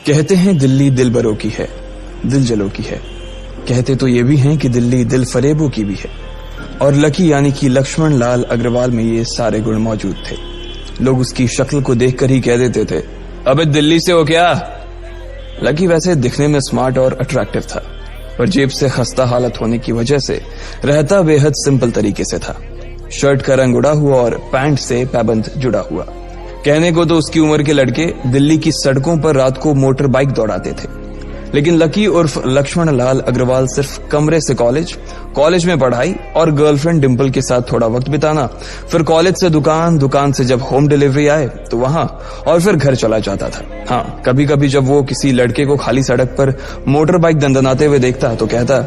कहते हैं दिल्ली दिलबरों की है, दिल जलों की है। कहते तो ये भी हैं कि दिल्ली दिल फरेबों की भी है। और लकी यानी कि लक्ष्मण लाल अग्रवाल में ये सारे गुण मौजूद थे। लोग उसकी शक्ल को देखकर ही कह देते थे, अबे दिल्ली से हो क्या? लकी वैसे दिखने में स्मार्ट और अट्रैक्टिव था, पर जेब से खस्ता हालत होने की वजह से रहता बेहद सिंपल तरीके से था। शर्ट का रंग उड़ा हुआ और पैंट से पैबंद जुड़ा हुआ। कहने को तो उसकी उम्र के लड़के दिल्ली की सड़कों पर रात को मोटर बाइक दौड़ाते थे, लेकिन लकी उर्फ लक्ष्मण लाल अग्रवाल सिर्फ कमरे से कॉलेज में पढ़ाई और गर्लफ्रेंड डिंपल के साथ थोड़ा वक्त बिताना, फिर कॉलेज से दुकान, दुकान से जब होम डिलीवरी आए तो वहां, और फिर घर चला जाता था। हाँ, कभी कभी जब वो किसी लड़के को खाली सड़क पर मोटर बाइक दंदनाते हुए देखता तो कहता,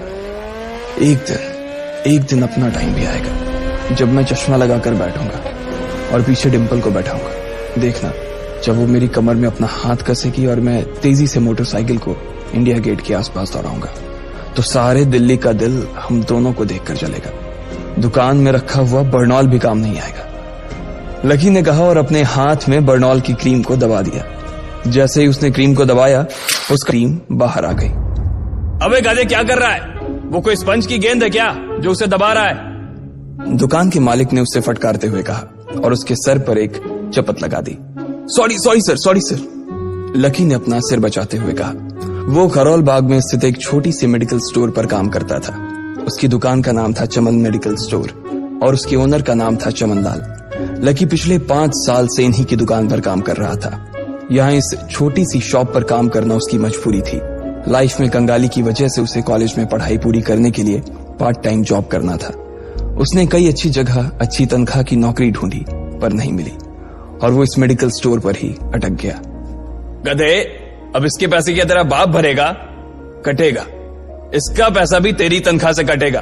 एक दिन अपना टाइम भी आएगा जब मैं चश्मा लगाकर बैठूंगा और पीछे डिंपल को बैठाऊंगा। देखना, जब वो मेरी कमर में अपना हाथ कसेगी और मैं तेजी से मोटरसाइकिल को इंडिया गेट के आसपास दौड़ाऊंगा तो सारे दिल्ली का दिल हम दोनों को देखकर जलेगा। दुकान में रखा हुआ बर्नॉल भी काम नहीं आएगा। लकी ने कहा और अपने हाथ में बर्नॉल की क्रीम को दबा दिया। जैसे ही उसने क्रीम को दबाया, उसका क्रीम बाहर आ गई। अबे गधे, क्या कर रहा है? वो कोई स्पंज की गेंद है क्या जो उसे दबा रहा है? दुकान के मालिक ने उससे फटकारते हुए कहा और उसके सर पर एक चपत लगा दी। Sorry sir. लकी ने अपना सिर बचाते हुए कहा। वो करोल बाग में स्थित एक छोटी सी मेडिकल स्टोर पर काम करता था। उसकी दुकान का नाम था चमन मेडिकल स्टोर और उसके ओनर का नाम था चमन लाल। लकी पिछले 5 साल से इन्हीं की दुकान पर काम कर रहा था। यहाँ इस छोटी सी शॉप पर काम करना उसकी मजबूरी थी। लाइफ में कंगाली की वजह से उसे कॉलेज में पढ़ाई पूरी करने के लिए पार्ट टाइम जॉब करना था। उसने कई अच्छी जगह अच्छी तनख्वाह की नौकरी ढूंढी पर नहीं मिली और वो इस मेडिकल स्टोर पर ही अटक गया। गधे, अब इसके पैसे क्या तेरा बाप भरेगा? कटेगा। इसका पैसा भी तेरी तनख्वाह से कटेगा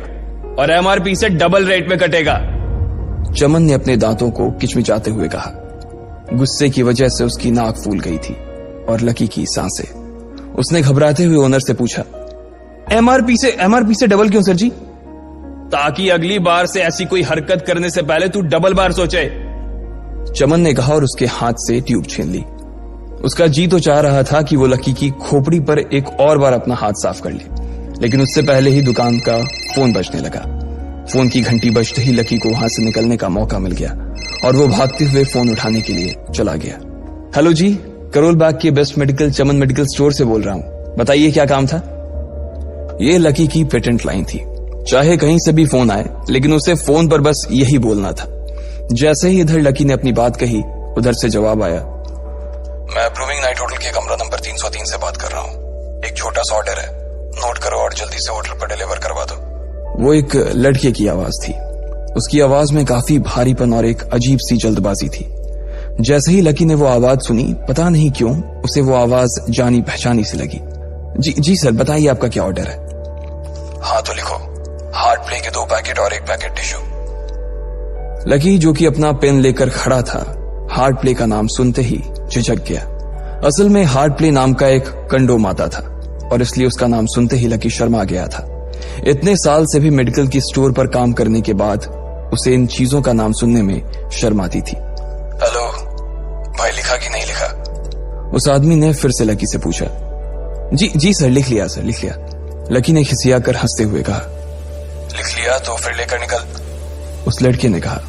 और एमआरपी से डबल रेट में कटेगा। चमन ने अपने दांतों को किचमिचाते हुए कहा। गुस्से की वजह से उसकी नाक फूल गई थी और लकी की सांसें। उसने घबराते हुए ओनर से पूछा, एमआरपी से डबल क्यों सर जी? ताकि अगली बार से ऐसी कोई हरकत करने से पहले तू डबल बार सोचे। चमन ने कहा और उसके हाथ से ट्यूब छीन ली। उसका जी तो चाह रहा था कि वो लकी की खोपड़ी पर एक और बार अपना हाथ साफ कर ले, लेकिन उससे पहले ही दुकान का फोन बजने लगा। फोन की घंटी बजते ही लकी को वहां से निकलने का मौका मिल गया और वो भागते हुए फोन उठाने के लिए चला गया। हेलो जी, करोल बाग के बेस्ट मेडिकल चमन मेडिकल स्टोर से बोल रहा हूं, बताइए क्या काम था? ये लकी की पेटेंट लाइन थी। चाहे कहीं से भी फोन आए, लेकिन उसे फोन पर बस यही बोलना था। जैसे ही इधर लकी ने अपनी बात कही, उधर से जवाब आया, मैं अप्रूविंग नाइट होटल के कमरा नंबर 303 से बात कर रहा हूँ। एक छोटा सा ऑर्डर है, नोट करो और जल्दी से होटल पर डिलीवर करवा दो। वो एक लड़के की आवाज थी। उसकी आवाज में काफी भारीपन और एक अजीब सी जल्दबाजी थी। जैसे ही लकी ने वो आवाज सुनी, पता नहीं क्यों उसे वो आवाज जानी पहचानी सी लगी। जी सर, बताइए आपका क्या ऑर्डर है? हाँ तो लिखो, हार्ट प्ले के 2 पैकेट और 1 पैकेट टिश्यू। लकी, जो कि अपना पेन लेकर खड़ा था, हार्ट प्ले का नाम सुनते ही झिझक गया। असल में हार्ट प्ले नाम का एक कंडोम आता था और इसलिए उसका नाम सुनते ही लकी शर्मा गया था। इतने साल से भी मेडिकल की स्टोर पर काम करने के बाद उसे इन चीजों का नाम सुनने में शर्म आती थी। हेलो भाई, लिखा कि नहीं लिखा? उस आदमी ने फिर से लकी से पूछा। जी सर, लिख लिया सर, लिख लिया। लकी ने खिसिया कर हंसते हुए कहा। लिख लिया तो फिर लेकर निकल, उस लड़के ने कहा।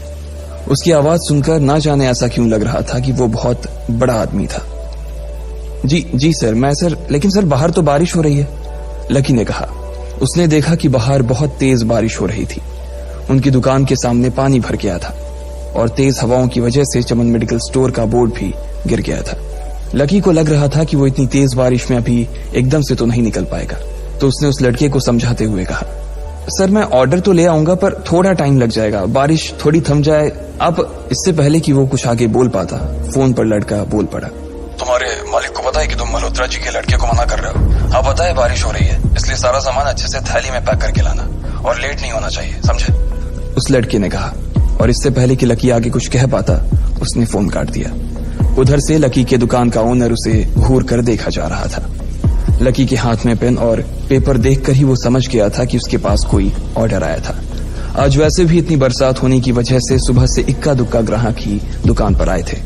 उसकी आवाज सुनकर ना जाने ऐसा क्यों लग रहा था कि वो बहुत बड़ा आदमी था। जी सर, मैं सर, लेकिन सर बाहर तो बारिश हो रही है, लकी ने कहा। उसने देखा कि बाहर बहुत तेज बारिश हो रही थी। उनकी दुकान के सामने पानी भर गया था और तेज हवाओं की वजह से चमन मेडिकल स्टोर का बोर्ड भी गिर गया था। लकी को लग रहा था कि वो इतनी तेज बारिश में अभी एकदम से तो नहीं निकल पाएगा, तो उसने उस लड़के को समझाते हुए कहा, सर मैं ऑर्डर तो ले आऊंगा पर थोड़ा टाइम लग जाएगा, बारिश थोड़ी थम जाए। अब इससे पहले कि वो कुछ आगे बोल पाता, फोन पर लड़का बोल पड़ा। तुम्हारे मालिक को पता है कि तुम मल्होत्रा जी के लड़के को मना कर रहे हो? हाँ पता है, बारिश हो रही है, इसलिए सारा सामान अच्छे से थैली में पैक करके लाना और लेट नहीं होना चाहिए, समझे? उस लड़के ने कहा और इससे पहले कि लकी आगे कुछ कह पाता, उसने फोन काट दिया। उधर से लकी के दुकान का ओनर उसे घूर कर देखा जा रहा था। लकी के हाथ में पेन और पेपर देखकर ही वो समझ गया था कि उसके पास कोई ऑर्डर आया था। आज वैसे भी इतनी बरसात होने की वजह से सुबह से इक्का दुक्का ग्राहक ही दुकान पर आए थे।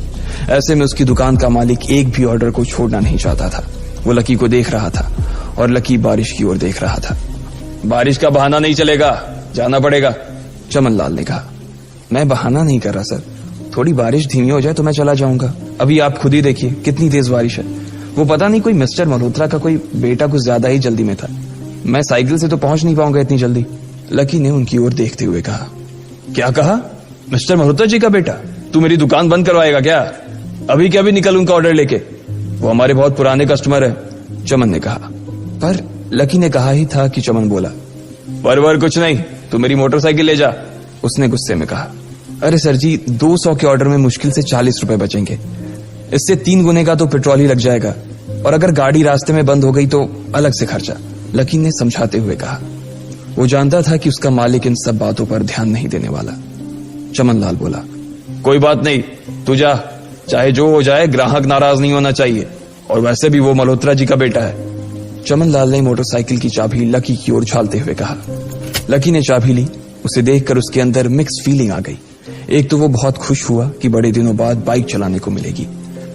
ऐसे में उसकी दुकान का मालिक एक भी ऑर्डर को छोड़ना नहीं चाहता था। वो लकी को देख रहा था और लकी बारिश की ओर देख रहा था। बारिश का बहाना नहीं चलेगा, जाना पड़ेगा, चमन लाल ने कहा। मैं बहाना नहीं कर रहा सर, थोड़ी बारिश धीमी हो जाए तो मैं चला जाऊंगा। अभी आप खुद ही देखिए कितनी तेज बारिश है। वो पता नहीं कोई मिस्टर मल्होत्रा का कोई बेटा कुछ ज्यादा ही जल्दी में था। मैं साइकिल से तो पहुंच नहीं पाऊंगा इतनी जल्दी। लकी ने उनकी ओर देखते हुए कहा। क्या कहा? मिस्टर मल्होत्रा जी का बेटा? तू मेरी दुकान बंद करवाएगा क्या? अभी क्या भी निकल उनका ऑर्डर लेके, वो हमारे बहुत पुराने कस्टमर है, चमन ने कहा। पर लकी ने कहा ही था कि चमन बोला। पर कुछ नहीं, तू मेरी मोटरसाइकिल ले जा, उसने गुस्से में कहा। अरे सर जी, 200 के ऑर्डर में मुश्किल से 40 रुपए बचेंगे। इससे 3 गुने का तो पेट्रोल ही लग जाएगा, और अगर गाड़ी रास्ते में बंद हो गई तो अलग से खर्चा, लकी ने समझाते हुए कहा। वो जानता था कि उसका मालिक इन सब बातों पर ध्यान नहीं देने वाला। चमन लाल बोला। कोई बात नहीं, तू जा, चाहे जो हो जाए, ग्राहक नाराज नहीं होना चाहिए, और वैसे भी वो मल्होत्रा जी का बेटा है। चमन लाल ने मोटरसाइकिल की चाबी लकी की ओर उछालते हुए कहा। लकी ने चाबी ली। उसे देखकर उसके अंदर मिक्स फीलिंग आ गई। एक तो वो बहुत खुश हुआ कि बड़े दिनों बाद बाइक चलाने को मिलेगी,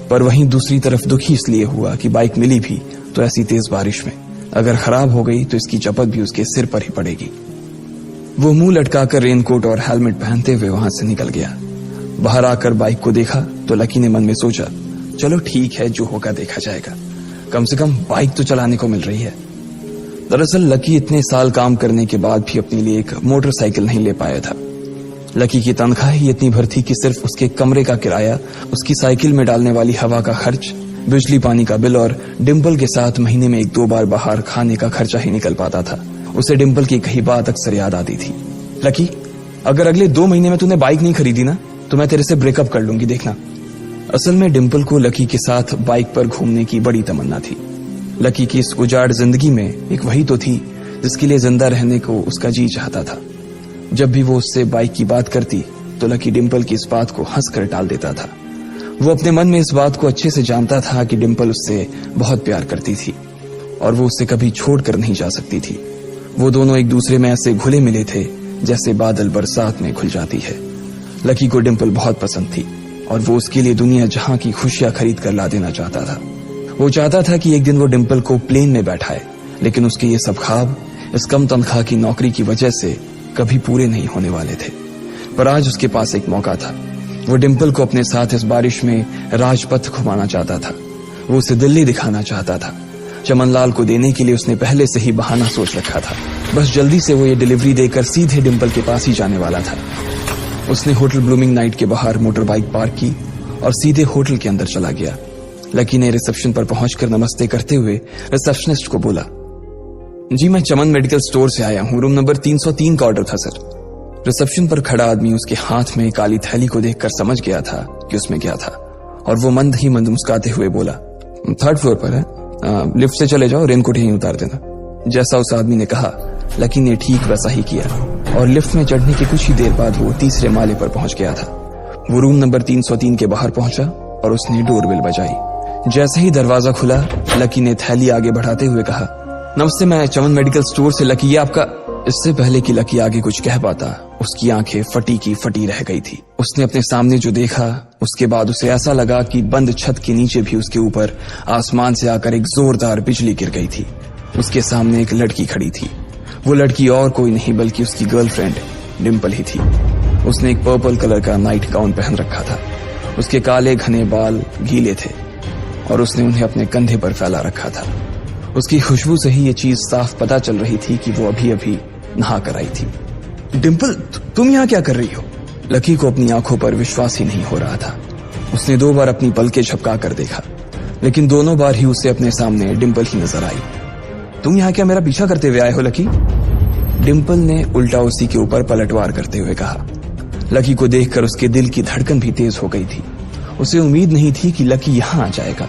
पर वहीं दूसरी तरफ दुखी इसलिए हुआ कि बाइक मिली भी तो ऐसी तेज बारिश में, अगर खराब हो गई तो इसकी चपत भी उसके सिर पर ही पड़ेगी। वो मुंह लटकाकर रेनकोट और हेलमेट पहनते हुए वहां से निकल गया। बाहर आकर बाइक को देखा तो लकी ने मन में सोचा, चलो ठीक है, जो होगा देखा जाएगा, कम से कम बाइक तो चलाने को मिल रही है। दरअसल लकी इतने साल काम करने के बाद भी अपने लिए एक मोटरसाइकिल नहीं ले पाया था। लकी की तनख्वाह ही इतनी भर थी कि सिर्फ उसके कमरे का किराया, उसकी साइकिल में डालने वाली हवा का खर्च, बिजली पानी का बिल और डिम्पल के साथ महीने में 1-2 बार बाहर खाने का खर्चा ही निकल पाता था। उसे डिम्पल की कही बात अक्सर याद आती थी। लकी, अगर अगले 2 महीने में तूने बाइक नहीं खरीदी ना तो मैं तेरे से ब्रेकअप कर लूंगी, देखना। असल में डिम्पल को लकी के साथ बाइक पर घूमने की बड़ी तमन्ना थी। लकी की इस उजाड़ जिंदगी में एक वही तो थी जिसके लिए जिंदा रहने को उसका जी चाहता था। जब भी वो उससे बाइक की बात करती तो लकी डिम्पल की इस बात को हंसकर टाल देता था। वो अपने मन में इस बात को अच्छे से जानता था कि डिम्पल उससे बहुत प्यार करती थी और वो उससे कभी छोड़कर नहीं जा सकती थी। वो दोनों एक दूसरे में ऐसे घुले मिले थे जैसे बादल बरसात में घुल जाती है। लकी को डिम्पल बहुत पसंद थी और वो उसके लिए दुनिया जहां की खुशियां खरीद कर ला देना चाहता था। वो चाहता था कि एक दिन वो डिम्पल को प्लेन में बैठाए, लेकिन उसके ये सब ख्वाब इस कम तनख्वाह की नौकरी की वजह से कभी पूरे नहीं होने वाले थे। पर आज उसके पास एक मौका था। वो डिम्पल को अपने साथ इस बारिश में राजपथ घुमाना चाहता था। वो उसे दिल्ली दिखाना चाहता था। चमन लाल को देने के लिए उसने पहले से ही बहाना सोच रखा था। बस जल्दी से वो ये डिलीवरी देकर सीधे डिम्पल के पास ही जाने वाला था। उसने होटल ब्लूमिंग नाइट के बाहर मोटर बाइक पार्क की और सीधे होटल के अंदर चला गया। लकी ने रिसेप्शन पर पहुंचकर नमस्ते करते हुए रिसेप्शनिस्ट को बोला, जी मैं चमन मेडिकल स्टोर से आया हूं, रूम नंबर 303 का ऑर्डर था सर। रिसेप्शन पर खड़ा आदमी उसके हाथ में काली थैली को देखकर समझ गया था कि उसमें क्या था और वो मंद ही मंद मुस्कुराते हुए बोला, 3rd फ्लोर पर है, लिफ्ट से चले जाओ, रेनकोट यहीं उतार देना। जैसा उस आदमी ने कहा लकी ने ठीक वैसा ही किया और लिफ्ट में चढ़ने के कुछ ही देर बाद वो 3रे माले पर पहुंच गया था। वो रूम नंबर 303 के बाहर पहुंचा और उसने डोरबेल बजाई। जैसे ही दरवाजा खुला लकी ने थैली आगे बढ़ाते हुए कहा, नमस्ते, मैं चमन मेडिकल स्टोर से लकी, ये आपका। इससे पहले कि लकी आगे कुछ कह पाता उसकी आंखें फटी की फटी रह गई थी। उसने अपने सामने जो देखा उसके बाद उसे ऐसा लगा कि बंद छत के नीचे भी उसके ऊपर आसमान से आकर एक जोरदार बिजली गिर गई थी। उसके सामने एक लड़की खड़ी थी। वो लड़की और कोई नहीं बल्कि उसकी गर्लफ्रेंड डिम्पल ही थी। उसने एक पर्पल कलर का नाइट गाउन पहन रखा था। उसके काले घने बाल गीले थे और उसने उन्हें अपने कंधे पर फैला रखा था। उसकी खुशबू से ही ये चीज साफ पता चल रही थी कि वो अभी अभी नहा कर आई थी। डिम्पल, तुम यहाँ क्या कर रही हो? लकी को अपनी आंखों पर विश्वास ही नहीं हो रहा था। उसने 2 बार अपनी पलकें झपका कर देखा, लेकिन दोनों बार ही उसे अपने सामने डिम्पल ही नजर आई। तुम यहाँ क्या मेरा पीछा करते हुए आए हो लकी? डिम्पल ने उल्टा उसी के ऊपर पलटवार करते हुए कहा। लकी को देखकर उसके दिल की धड़कन भी तेज हो गई थी। उसे उम्मीद नहीं थी कि लकी यहाँ आ जाएगा।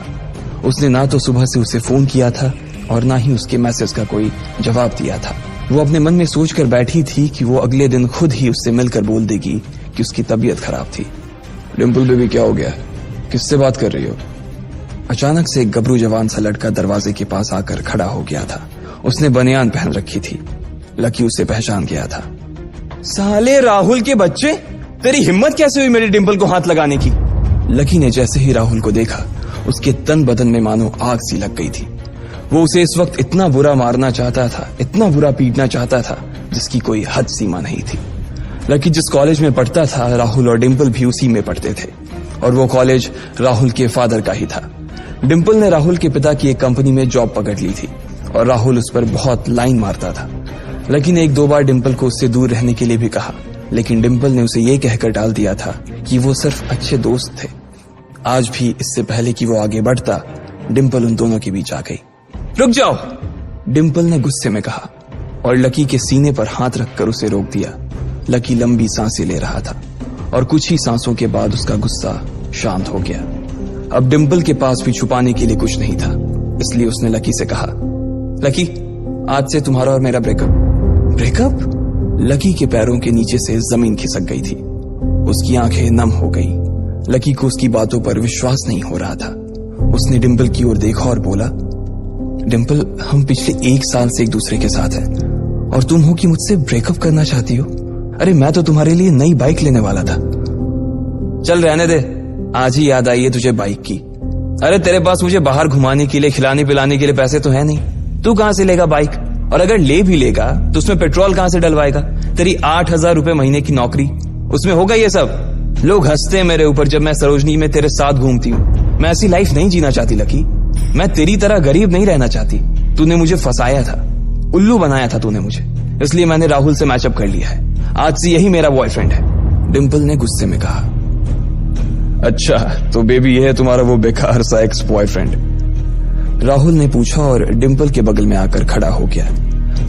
उसने ना तो सुबह से उसे फोन किया था और ना ही उसके मैसेज का कोई जवाब दिया था। वो अपने मन में सोचकर बैठी थी कि वो अगले दिन खुद ही उससे मिलकर बोल देगी कि उसकी तबीयत खराब थी। डिम्पल बेबी, क्या हो गया? किससे बात कर रही हो? अचानक से एक गबरू जवान सा लड़का दरवाजे के पास आकर खड़ा हो गया था। उसने बनियान पहन रखी थी। लकी उसे पहचान गया था। साले राहुल के बच्चे, तेरी हिम्मत कैसे हुई मेरी डिम्पल को हाथ लगाने की? लकी ने जैसे ही राहुल को देखा उसके तन बदन में मानो आग सी लग गई थी। वो उसे इस वक्त इतना बुरा मारना चाहता था, इतना बुरा पीटना चाहता था जिसकी कोई हद सीमा नहीं थी। लकी जिस कॉलेज में पढ़ता था, राहुल और डिंपल भी उसी में पढ़ते थे और वो कॉलेज राहुल के फादर का ही था। डिंपल ने राहुल के पिता की एक कंपनी में जॉब पकड़ ली थी और राहुल उस पर बहुत लाइन मारता था। लकी ने 1-2 बार डिंपल को उससे दूर रहने के लिए भी कहा, लेकिन डिंपल ने उसे ये कहकर टाल दिया था कि वो सिर्फ अच्छे दोस्त थे। आज भी इससे पहले कि वो आगे बढ़ता, डिंपल उन दोनों के बीच आ गई। रुक जाओ, डिंपल ने गुस्से में कहा और लकी के सीने पर हाथ रखकर उसे रोक दिया। लकी लंबी सांसें ले रहा था और कुछ ही सांसों के बाद उसका गुस्सा शांत हो गया। अब डिंपल के पास भी छुपाने के लिए कुछ नहीं था, इसलिए उसने लकी से कहा, लकी, आज से तुम्हारा और मेरा ब्रेकअप? लकी के पैरों के नीचे से जमीन खिसक गई थी। उसकी आंखें नम हो गई। लकी को उसकी बातों पर विश्वास नहीं हो रहा था। उसने डिंपल की ओर देखा और बोला, डिंपल, हम पिछले 1 साल से एक दूसरे के साथ हैं और तुम हो कि मुझसे ब्रेकअप करना चाहती हो? अरे मैं तो तुम्हारे लिए नई बाइक लेने वाला था। चल रहने दे, आज ही याद आई है तुझे बाइक की। अरे तेरे पास मुझे बाहर घुमाने के लिए, खिलाने पिलाने के लिए पैसे तो है नहीं, तू कहां से लेगा बाइक? और अगर ले भी लेगा तो उसमें पेट्रोल कहां से डलवाएगा? तेरी 8,000 रुपए महीने की नौकरी, उसमें होगा ये सब? लोग हंसते हैं मेरे ऊपर जब मैं सरोजनी में तेरे साथ घूमती हूँ। मैं ऐसी लाइफ नहीं जीना चाहती लकी। मैं तेरी तरह गरीब नहीं रहना चाहती। तूने मुझे फंसाया था, उल्लू बनाया था तूने मुझे, इसलिए मैंने राहुल से मैचअप कर लिया है। आज से यही मेरा बॉयफ्रेंड है। डिंपल ने गुस्से में कहा। अच्छा, तो बेबी ये है तुम्हारा वो बेकार सा एक्स बॉयफ्रेंड? राहुल ने पूछा और डिंपल के बगल में आकर खड़ा हो गया।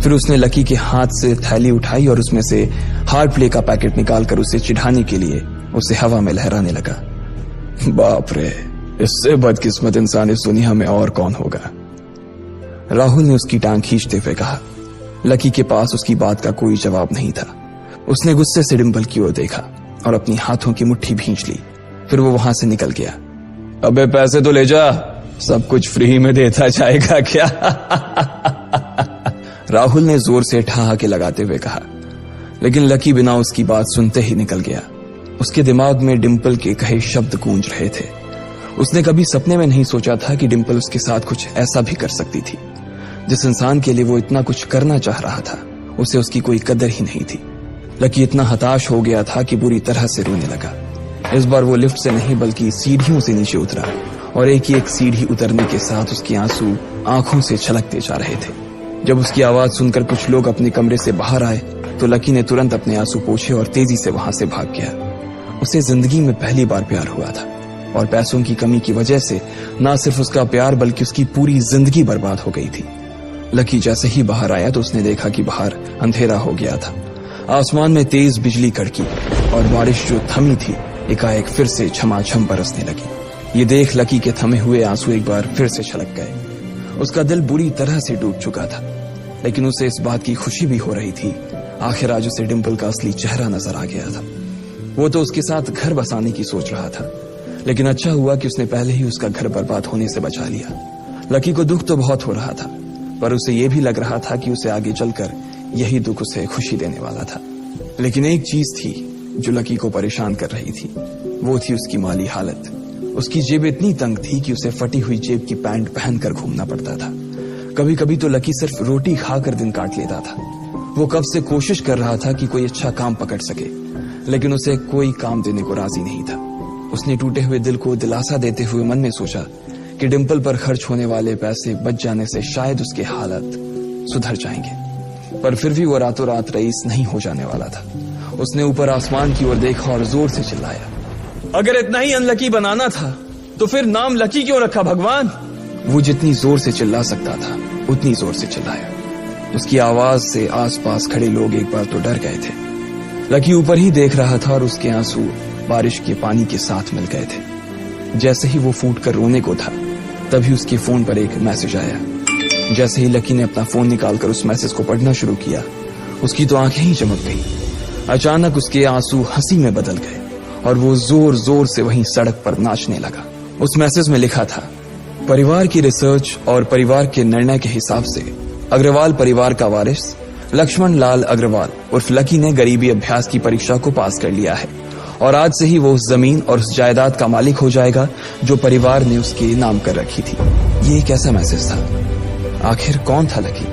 फिर उसने लकी के हाथ से थैली उठाई और उसमें से हार्ड प्ले का पैकेट निकालकर उसे चिढ़ाने के लिए उसे हवा में लहराने लगा। बाप रे, इससे बदकिस्मत इंसान इस दुनिया में और कौन होगा? राहुल ने उसकी टांग खींचते हुए कहा। लकी के पास उसकी बात का कोई जवाब नहीं था। उसने गुस्से से डिंपल की ओर देखा और अपनी हाथों की मुट्ठी भींच ली। फिर वो वहां से निकल गया। अबे पैसे तो ले जा, सब कुछ फ्री में देता जाएगा क्या? राहुल ने जोर से ठहाके लगाते हुए कहा, लेकिन लकी बिना उसकी बात सुनते ही निकल गया। उसके दिमाग में डिंपल के कहे शब्द गूंज रहे थे। उसने कभी सपने में नहीं सोचा था कि डिंपल उसके साथ कुछ ऐसा भी कर सकती थी। जिस इंसान के लिए वो इतना कुछ करना चाह रहा था, उसे उसकी कोई कदर ही नहीं थी। लकी इतना हताश हो गया था कि बुरी तरह से रोने लगा। इस बार वो लिफ्ट से नहीं बल्कि सीढ़ियों से नीचे उतरा और एक सीढ़ी उतरने के साथ उसके आंसू आंखों से छलकते जा रहे थे। जब उसकी आवाज सुनकर कुछ लोग अपने कमरे से बाहर आए तो लकी ने तुरंत अपने आंसू पोंछे और तेजी से वहां से भाग गया। उसे जिंदगी में पहली बार प्यार हुआ था और पैसों की कमी की वजह से न सिर्फ उसका प्यार बल्कि उसकी पूरी जिंदगी बर्बाद हो गई थी। लकी जैसे ही बाहर आया तो उसने देखा कि बाहर अंधेरा हो गया था। आसमान में तेज बिजली कड़की और बारिश जो थमी थी एकाएक फिर से झमाझम बरसने लगी। ये देख लकी के थमे हुए आंसू एक बार फिर से छलक गए। उसका दिल बुरी तरह से डूब चुका था, लेकिन उसे इस बात की खुशी भी हो रही थी। आखिर आज उसे डिंपल का असली चेहरा नजर आ गया था। वो तो उसके साथ घर बसाने की सोच रहा था, लेकिन अच्छा हुआ कि उसने पहले ही उसका घर बर्बाद होने से बचा लिया। लकी को दुख तो बहुत हो रहा था, पर उसे यह भी लग रहा था कि उसे आगे चलकर यही दुख उसे खुशी देने वाला था। लेकिन एक चीज थी जो लकी को परेशान कर रही थी, वो थी उसकी माली हालत। उसकी जेब इतनी तंग थी कि उसे फटी हुई जेब की पैंट पहनकर घूमना पड़ता था। कभी कभी तो लकी सिर्फ रोटी खाकर दिन काट लेता था। वो कब से कोशिश कर रहा था कि कोई अच्छा काम पकड़ सके, लेकिन उसे कोई काम देने को राजी नहीं था। उसने टूटे हुए दिल को दिलासा देते हुए मन में सोचा कि डिंपल पर खर्च होने वाले पैसे बच जाने से शायद उसके हालत सुधर जाएंगे, पर फिर भी वो रातों रात रईस नहीं हो जाने वाला था। उसने ऊपर आसमान की ओर देखा और जोर से चिल्लाया, अगर इतना ही अनलकी बनाना था तो फिर नाम लकी क्यों रखा भगवान? वो जितनी जोर से चिल्ला सकता था उतनी जोर से चिल्लाया। उसकी आवाज से आसपास खड़े लोग एक बार तो डर गए थे। लकी ऊपर ही देख रहा था और उसके आंसू बारिश के पानी के साथ मिल गए थे। जैसे ही वो फूट कर रोने को था, तभी उसके फोन पर एक मैसेज आया। जैसे ही लकी ने अपना फोन निकालकर उस मैसेज को पढ़ना शुरू किया, उसकी तो आंखें ही चमक गई। अचानक उसके आंसू हंसी में बदल गए और वो जोर जोर से वहीं सड़क पर नाचने लगा। उस मैसेज में लिखा था, परिवार की रिसर्च और परिवार के निर्णय के हिसाब से अग्रवाल परिवार का वारिस लक्ष्मण लाल अग्रवाल उर्फ लकी ने गरीबी अभ्यास की परीक्षा को पास कर लिया है और आज से ही वो उस जमीन और उस जायदाद का मालिक हो जाएगा जो परिवार ने उसके नाम कर रखी थी। ये एक ऐसा मैसेज था आखिर कौन था लकी?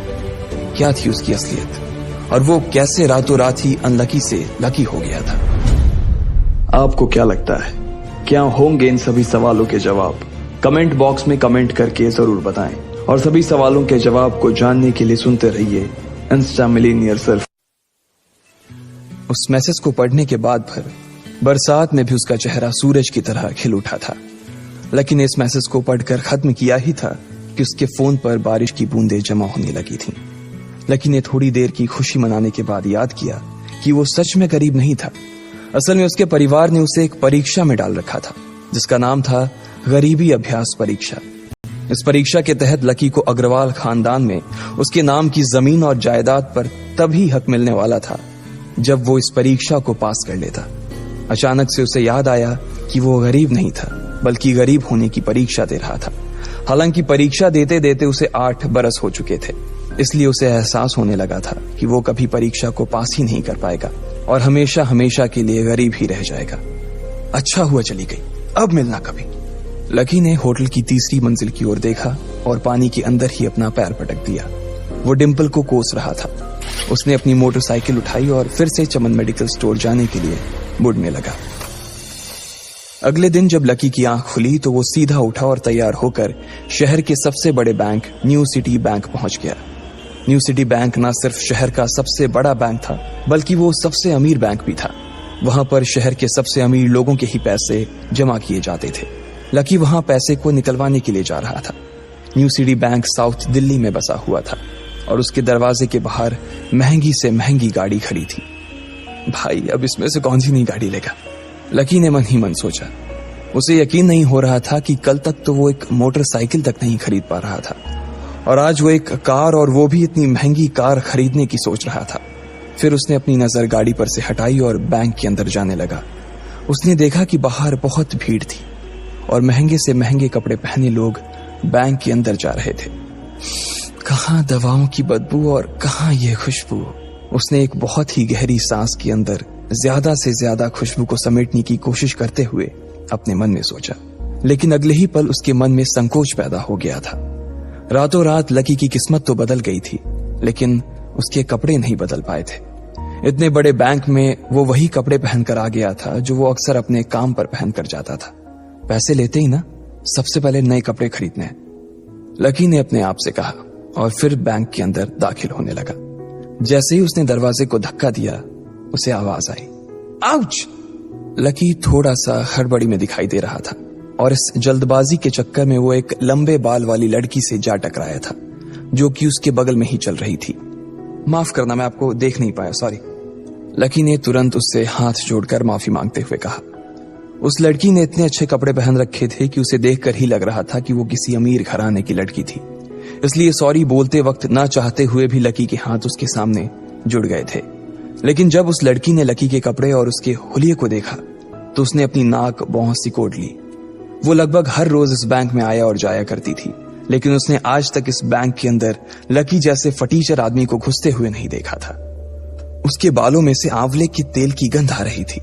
क्या थी उसकी असलियत? और वो कैसे रातों रात ही अनलकी से लकी हो गया था? आपको क्या लगता है, क्या होंगे इन सभी सवालों के जवाब? कमेंट बॉक्स में कमेंट करके जरूर बताएं। और सभी सवालों के जवाब को जानने के लिए सुनते रहिए इंस्टा मिलीनियर सर्फ। उस मैसेज को पढ़ने के बाद भर बरसात में भी उसका चेहरा सूरज की तरह खिल उठा था। लकी ने इस मैसेज को पढ़कर खत्म किया ही था कि उसके फोन पर बारिश की बूंदें जमा होने लगी थीं। लकी ने थोड़ी देर की खुशी मनाने के बाद याद किया कि वो सच में गरीब नहीं था। असल में उसके परिवार ने उसे एक परीक्षा में डाल रखा था जिसका नाम था गरीबी अभ्यास परीक्षा। इस परीक्षा के तहत लकी को अग्रवाल खानदान में उसके नाम की जमीन और जायदाद पर तभी हक मिलने वाला था जब वो इस परीक्षा को पास कर लेता। अचानक से उसे याद आया कि वो गरीब नहीं था बल्कि गरीब होने की परीक्षा दे रहा था। हालांकि परीक्षा देते देते उसे 8 बरस हो चुके थे, इसलिए उसे एहसास होने लगा था कि वो कभी परीक्षा को पास ही नहीं कर पाएगा और हमेशा हमेशा के लिए गरीब ही रह जाएगा। अच्छा हुआ चली गई, अब मिलना कभी। लकी ने होटल की तीसरी मंजिल की ओर देखा और पानी के अंदर ही अपना पैर पटक दिया। वो डिम्पल को कोस रहा था। उसने अपनी मोटरसाइकिल उठाई और फिर से चमन मेडिकल स्टोर जाने के लिए मुड़ने लगा। अगले दिन जब लकी की आंख खुली तो वो सीधा उठा और तैयार होकर शहर के सबसे बड़े बैंक न्यू सिटी बैंक पहुंच गया। न्यू सिटी बैंक न सिर्फ शहर का सबसे बड़ा बैंक था बल्कि वो सबसे अमीर बैंक भी था। वहां पर शहर के सबसे अमीर लोगों के ही पैसे जमा किए जाते थे। लकी वहां पैसे को निकलवाने के लिए जा रहा था। New city bank south Delhi में बसा हुआ था और उसके दरवाजे के बाहर महंगी से महंगी गाड़ी खड़ी थी। भाई, अब इसमें से कौन सी नई गाड़ी लेगा? लकी ने मन ही मन सोचा। उसे यकीन नहीं हो रहा था कि कल तक तो वो एक मोटरसाइकिल तक नहीं खरीद पा रहा था और आज वो एक कार, और वो भी इतनी महंगी कार खरीदने की सोच रहा था। फिर उसने अपनी नजर गाड़ी पर से हटाई और बैंक के अंदर जाने लगा। उसने देखा कि बाहर बहुत भीड़ थी और महंगे से महंगे कपड़े पहने लोग बैंक के अंदर जा रहे थे। कहाँ दवाओं की बदबू और कहाँ ये खुशबू। उसने एक बहुत ही गहरी सांस के अंदर ज्यादा से ज्यादा खुशबू को समेटने की कोशिश करते हुए अपने मन में सोचा, लेकिन अगले ही पल उसके मन में संकोच पैदा हो गया था। रातों रात लकी की किस्मत तो बदल गई थी, लेकिन उसके कपड़े नहीं बदल पाए थे। इतने बड़े बैंक में वो वही कपड़े पहनकर आ गया था जो वो अक्सर अपने काम पर पहनकर जाता था। पैसे लेते ही ना सबसे पहले नए कपड़े खरीदने हैं, लकी ने अपने आप से कहा और फिर बैंक के अंदर दाखिल होने लगा। जैसे ही उसने दरवाजे को धक्का दिया, उसे आवाज आई, आउच! लकी थोड़ा सा हड़बड़ी में दिखाई दे रहा था और इस जल्दबाजी के चक्कर में वो एक लंबे बाल वाली लड़की से जा टकराया था जो कि उसके बगल में ही चल रही थी। माफ करना, मैं आपको देख नहीं पाया, सॉरी। लकी ने तुरंत उससे हाथ जोड़कर माफी मांगते हुए कहा। उस लड़की ने इतने अच्छे कपड़े पहन रखे थे कि उसे देखकर ही लग रहा था कि वो किसी अमीर घराने की लड़की थी, इसलिए सॉरी बोलते वक्त ना चाहते हुए भी लकी के हाथ उसके सामने जुड़ गए थे। लेकिन जब उस लड़की ने लकी के कपड़े और उसके हुलिये को देखा तो उसने अपनी नाक भौं सिकोड़ ली। वो लगभग हर रोज इस बैंक में आया और जाया करती थी, लेकिन उसने आज तक इस बैंक के अंदर लकी जैसे फटीचर आदमी को घुसते हुए नहीं देखा था। उसके बालों में से आंवले के तेल की गंध आ रही थी।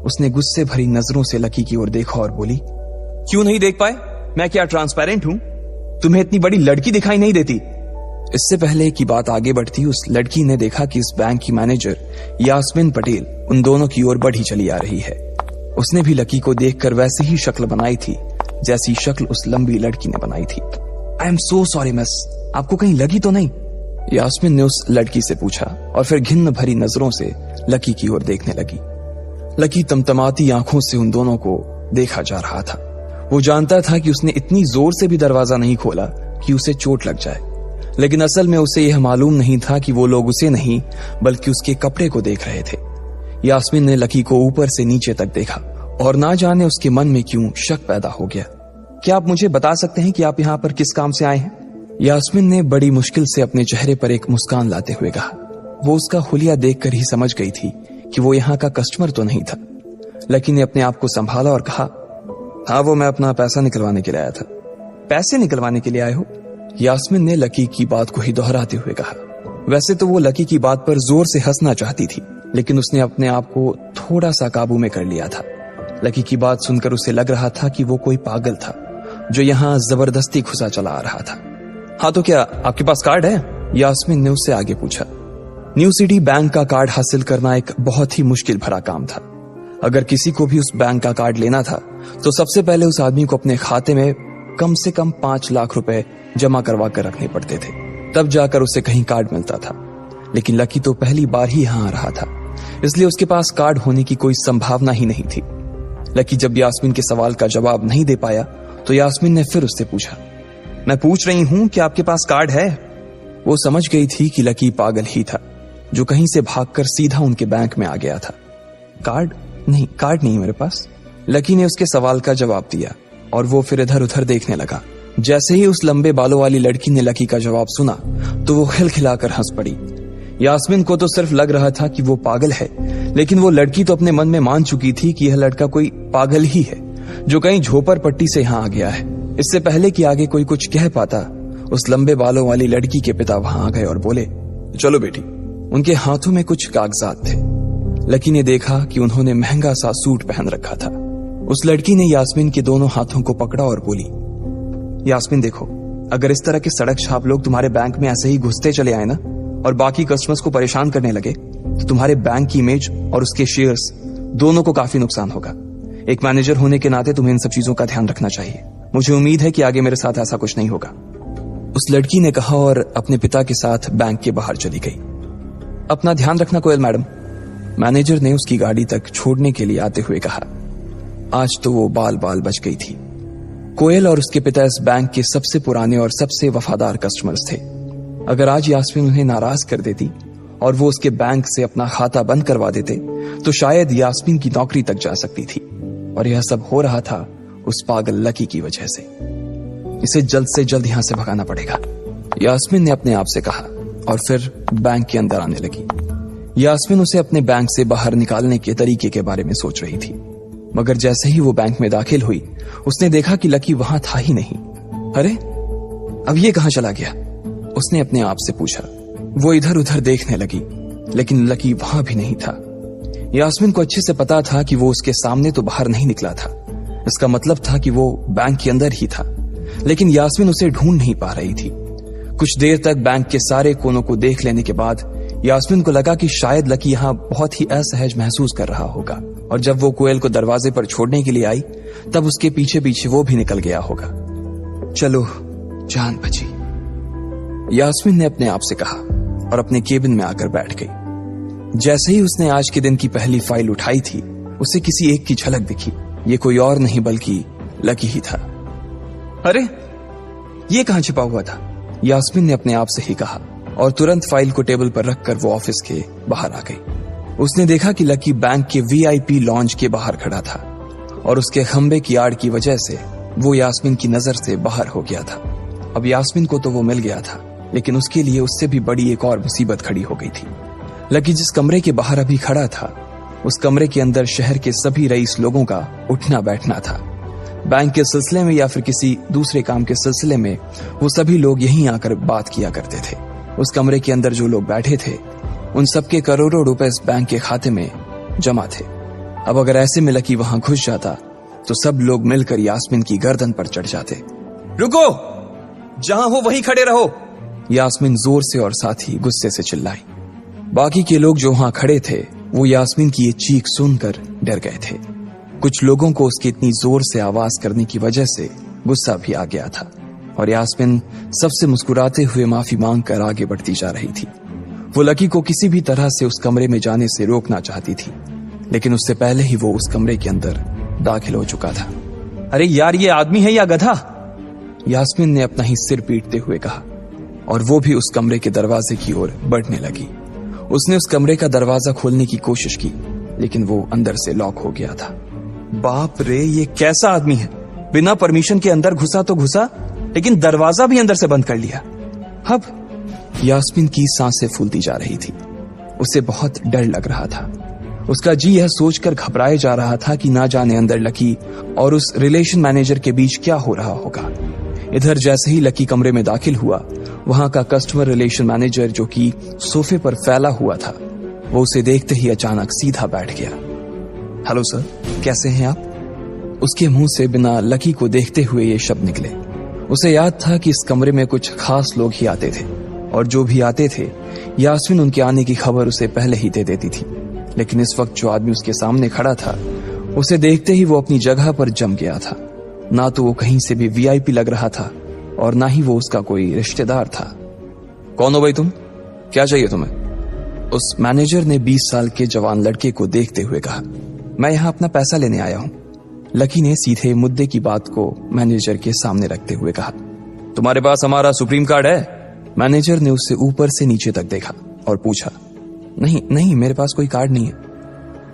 उसने गुस्से भरी नजरों से लकी की ओर देखा और बोली, क्यों नहीं देख पाए? मैं क्या ट्रांसपेरेंट हूं? तुम्हें इतनी बड़ी लड़की दिखाई नहीं देती? इससे पहले कि बात आगे बढ़ती, उस लड़की ने देखा कि इस बैंक की मैनेजर यास्मीन पटेल उन दोनों की ओर बढ़ी चली आ रही है। उसने भी लकी को देखकर वैसी ही शक्ल बनाई थी जैसी शक्ल उस लंबी लड़की ने बनाई थी। I am so sorry miss, आपको कहीं लगी तो नहीं? यास्मीन ने उस लड़की से पूछा और फिर घिन्न भरी नजरों से लकी की ओर देखने लगी। लकी तमतमाती आंखों से उन दोनों को देखा जा रहा था। वो जानता था कि उसने इतनी जोर से भी दरवाजा नहीं खोला कि उसे चोट लग जाए, लेकिन असल में उसे यह मालूम नहीं था कि वो लोग उसे नहीं बल्कि उसके कपड़े को देख रहे थे। यास्मीन ने लकी को ऊपर से नीचे तक देखा और ना जाने उसके मन में क्यों शक पैदा हो गया। क्या आप मुझे बता सकते हैं कि आप यहाँ पर किस काम से आए हैं? यास्मीन ने बड़ी मुश्किल से अपने चेहरे पर एक मुस्कान लाते हुए कहा। वो उसका हुलिया देखकर ही समझ गई थी कि वो यहाँ का कस्टमर तो नहीं था। लकी ने अपने आप को संभाला और कहा, हाँ, वो मैं अपना पैसा निकलवाने के लिए आया था। पैसे निकलवाने के लिए आए हो? यास्मीन ने लकी की बात को ही दोहराते हुए कहा। वैसे तो वो लकी की बात पर जोर से हंसना चाहती थी, लेकिन उसने अपने आप को थोड़ा सा काबू में कर लिया था। लकी की बात सुनकर उसे लग रहा था कि वो कोई पागल था जो यहाँ जबरदस्ती घुसा चला आ रहा था। हाँ तो क्या आपके पास कार्ड है? यास्मीन ने उससे आगे पूछा। न्यू सिटी बैंक का कार्ड हासिल करना एक बहुत ही मुश्किल भरा काम था। अगर किसी को भी उस बैंक का कार्ड लेना था तो सबसे पहले उस आदमी को अपने खाते में कम से कम 5 लाख रुपए जमा करवा कर रखने पड़ते थे, तब जाकर उसे कहीं कार्ड मिलता था। लेकिन लकी तो पहली बार ही यहां आ रहा था, इसलिए उसके पास कार्ड होने की कोई संभावना ही नहीं थी। लकी जब यास्मीन के सवाल का जवाब नहीं दे पाया तो यास्मीन ने फिर उससे पूछा, मैं पूछ रही हूं कि आपके पास कार्ड है? वो समझ गई थी कि लकी पागल ही था जो कहीं से भागकर सीधा उनके बैंक में आ गया था। कार्ड नहीं मेरे पास। लकी ने उसके सवाल का जवाब दिया और वो फिर इधर उधर देखने लगा। जैसे ही उस लंबे बालों वाली लड़की ने लकी का जवाब सुना तो वो खिलखिलाकर हंस पड़ी। यास्मीन को तो सिर्फ लग रहा था कि वो पागल है, लेकिन वो लड़की तो अपने मन में मान चुकी थी कि यह लड़का कोई पागल ही है जो कहीं झोपड़ पट्टी से यहां आ गया है। इससे पहले कि आगे कोई कुछ कह पाता, उस लंबे बालों वाली लड़की के पिता वहां आ गए और बोले, चलो बेटी। उनके हाथों में कुछ कागजात थे। लकी ने देखा कि उन्होंने महंगा सा सूट पहन रखा था। उस लड़की ने यास्मीन के दोनों हाथों को पकड़ा और बोली, यास्मीन देखो, अगर इस तरह के सड़क छाप लोग तुम्हारे बैंक में ऐसे ही घुसते चले आए ना और बाकी कस्टमर्स को परेशान करने लगे तो तुम्हारे बैंक की इमेज और उसके शेयर्स दोनों को काफी नुकसान होगा। एक मैनेजर होने के नाते तुम्हें इन सब चीजों का ध्यान रखना चाहिए। मुझे उम्मीद है कि आगे मेरे साथ ऐसा कुछ नहीं होगा। उस लड़की ने कहा और अपने पिता के साथ बैंक के बाहर चली गई। अपना ध्यान रखना कोयल मैडम, मैनेजर ने उसकी गाड़ी तक छोड़ने के लिए आते हुए कहा। आज तो वो बाल बाल बच गई थी। कोयल और उसके पिता इस बैंक के सबसे पुराने और सबसे वफादार कस्टमर्स थे। अगर आज यास्मीन उन्हें नाराज कर देती और वो उसके बैंक से अपना खाता बंद करवा देते तो शायद यास्मीन की नौकरी तक जा सकती थी। और यह सब हो रहा था उस पागल लकी की वजह से। इसे जल्द से जल्द यहां से भगाना पड़ेगा, यास्मीन ने अपने आप से कहा और फिर बैंक के अंदर आने लगी। यास्मीन उसे अपने बैंक से बाहर निकालने के तरीके के बारे में सोच रही थी, मगर जैसे ही वो बैंक में दाखिल हुई उसने देखा कि लकी वहां था ही नहीं। अरे अब ये कहां चला गया? उसने अपने आप से पूछा। वो इधर उधर देखने लगी, लेकिन लकी वहां भी नहीं था। यास्मीन को अच्छे से पता था कि वो उसके सामने तो बाहर नहीं निकला था। इसका मतलब था कि वो बैंक के अंदर ही था, लेकिन यास्मीन उसे ढूंढ नहीं पा रही थी। कुछ देर तक बैंक के सारे कोनों को देख लेने के बाद यास्मीन को लगा कि शायद लकी यहां बहुत ही असहज महसूस कर रहा होगा, और जब वो कोयल को दरवाजे पर छोड़ने के लिए आई तब उसके पीछे पीछे वो भी निकल गया होगा। चलो जान बची, यास्मीन ने अपने आप से कहा और अपने केबिन में आकर बैठ गई। जैसे ही उसने आज के दिन की पहली फाइल उठाई थी उसे किसी एक की झलक दिखी। ये कोई और नहीं बल्कि लकी ही था। अरे ये कहां छिपा हुआ था? यास्मीन ने अपने आप से ही कहा और तुरंत फाइल को टेबल पर रखकर वो ऑफिस के बाहर आ गई। उसने देखा कि लकी बैंक के VIP लॉन्ज के बाहर खड़ा था और उसके खंबे की आड़ की वजह से वो यास्मीन की नजर से बाहर हो गया था। अब यास्मीन को तो वो मिल गया था, लेकिन उसके लिए उससे भी बड़ी एक और मुसीबत खड़ी हो गई थी। लकी जिस कमरे के बाहर अभी खड़ा था उस कमरे के अंदर शहर के सभी रईस लोगों का उठना बैठना था। बैंक के सिलसिले में या फिर किसी दूसरे काम के सिलसिले में वो सभी लोग यहीं आकर बात किया करते थे। उस कमरे के अंदर जो लोग बैठे थे उन सबके करोड़ों रुपए इस बैंक के खाते में जमा थे। अब अगर ऐसे में लकी वहां घुस जाता तो सब लोग मिलकर यास्मीन की गर्दन पर चढ़ जाते। रुको, जहां हो वहीं खड़े रहो, यास्मीन जोर से और साथ ही गुस्से से चिल्लाई। बाकी के लोग जो वहां खड़े थे वो यास्मीन की ये चीख सुनकर डर गए थे। कुछ लोगों को उसकी इतनी जोर से आवाज करने की वजह से गुस्सा भी आ गया था और यास्मीन सबसे मुस्कुराते हुए माफी मांगकर आगे बढ़ती जा रही थी। वो लकी को किसी भी तरह से उस कमरे में जाने से रोकना चाहती थी, लेकिन उससे पहले ही वो उस कमरे के अंदर दाखिल हो चुका था। अरे यार, ये आदमी है या गधा? यास्मीन ने अपना ही सिर पीटते हुए कहा और वो भी उस कमरे के दरवाजे की ओर बढ़ने लगी। उसने उस कमरे का दरवाजा खोलने की कोशिश की, लेकिन वो अंदर से लॉक हो गया था। बाप रे, ये कैसा आदमी है? बिना परमिशन के अंदर घुसा तो घुसा, लेकिन दरवाजा भी अंदर से बंद कर लिया। अब यास्मीन की सांसें फूलती जा रही थी। उसे बहुत डर लग रहा था। उसका जी यह सोचकर घबराए जा रहा था कि ना जाने अंदर लकी और उस रिलेशन मैनेजर के बीच क्या हो रहा होगा। इधर जैसे ही लकी कमरे में दाखिल हुआ, वहां का कस्टमर रिलेशन मैनेजर जो कि सोफे पर फैला हुआ था, वो उसे देखते ही अचानक सीधा बैठ गया। हेलो सर, कैसे हैं आप? उसके मुंह से बिना लकी को देखते हुए ये शब्द निकले। उसे याद था कि इस कमरे में कुछ खास लोग ही आते थे, और जो भी आते थे यास्मीन उनके आने की खबर उसे पहले ही दे देती थी। लेकिन इस वक्त जो आदमी उसके सामने खड़ा था, उसे देखते ही वो अपनी जगह पर जम गया था। ना तो वो कहीं से भी वीआईपी लग रहा था और ना ही वो उसका कोई रिश्तेदार था। कौन हो भाई तुम? क्या चाहिए तुम्हें? उस मैनेजर ने 20 साल के जवान लड़के को देखते हुए कहा। मैं यहां अपना पैसा लेने आया हूं। लकी ने सीधे मुद्दे की बात को मैनेजर के सामने रखते हुए कहा। तुम्हारे पास हमारा सुप्रीम कार्ड है? मैनेजर ने उससे ऊपर से नीचे तक देखा और पूछा। नहीं, मेरे पास कोई कार्ड नहीं है,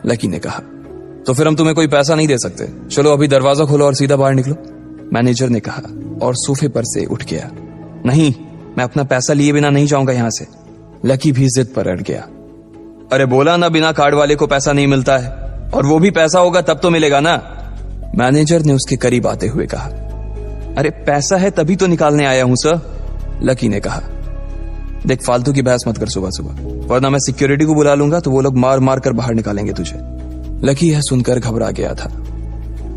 लकी ने कहा। तो फिर हम तुम्हें कोई पैसा नहीं दे सकते। चलो अभी दरवाजा खोलो और सीधा बाहर निकलो, मैनेजर ने कहा और सोफे पर से उठ गया। नहीं, मैं अपना पैसा लिए बिना नहीं जाऊंगा यहां से, लकी भी जिद पर अड़ गया। अरे बोला ना, बिना कार्ड वाले को पैसा नहीं मिलता है, और वो भी पैसा होगा तब तो मिलेगा ना, मैनेजर ने उसके करीब आते हुए कहा। अरे पैसा है तभी तो निकालने आया हूं सर, लकी ने कहा। देख, फालतू की बहस मत कर सुबह सुबह, वरना मैं सिक्योरिटी को बुला लूंगा तो वो लोग मार मार कर बाहर निकालेंगे तुझे। लकी यह सुनकर घबरा गया था।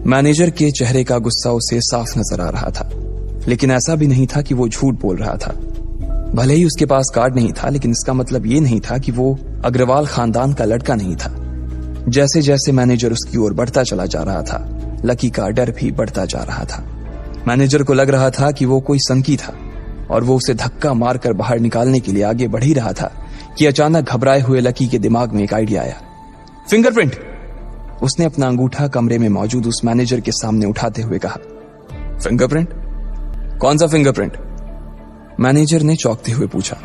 मैनेजर के चेहरे का गुस्सा उसे साफ नजर आ रहा था, लेकिन ऐसा भी नहीं था कि वो झूठ बोल रहा था। भले ही उसके पास कार्ड नहीं था, लेकिन इसका मतलब ये नहीं था कि वो अग्रवाल खानदान का लड़का नहीं था। जैसे जैसे मैनेजर उसकी ओर बढ़ता चला जा रहा था, लकी का डर भी बढ़ता जा रहा था। मैनेजर को लग रहा था कि वो कोई संकी था और वो उसे धक्का मारकर बाहर निकालने के लिए आगे बढ़ ही रहा था कि अचानक घबराए हुए लकी के दिमाग में एक आइडिया आया। फिंगरप्रिंट! उसने अपना अंगूठा कमरे में मौजूद उस मैनेजर के सामने उठाते हुए कहा। फिंगरप्रिंट? कौन सा फिंगरप्रिंट? मैनेजर ने चौंकते हुए पूछा।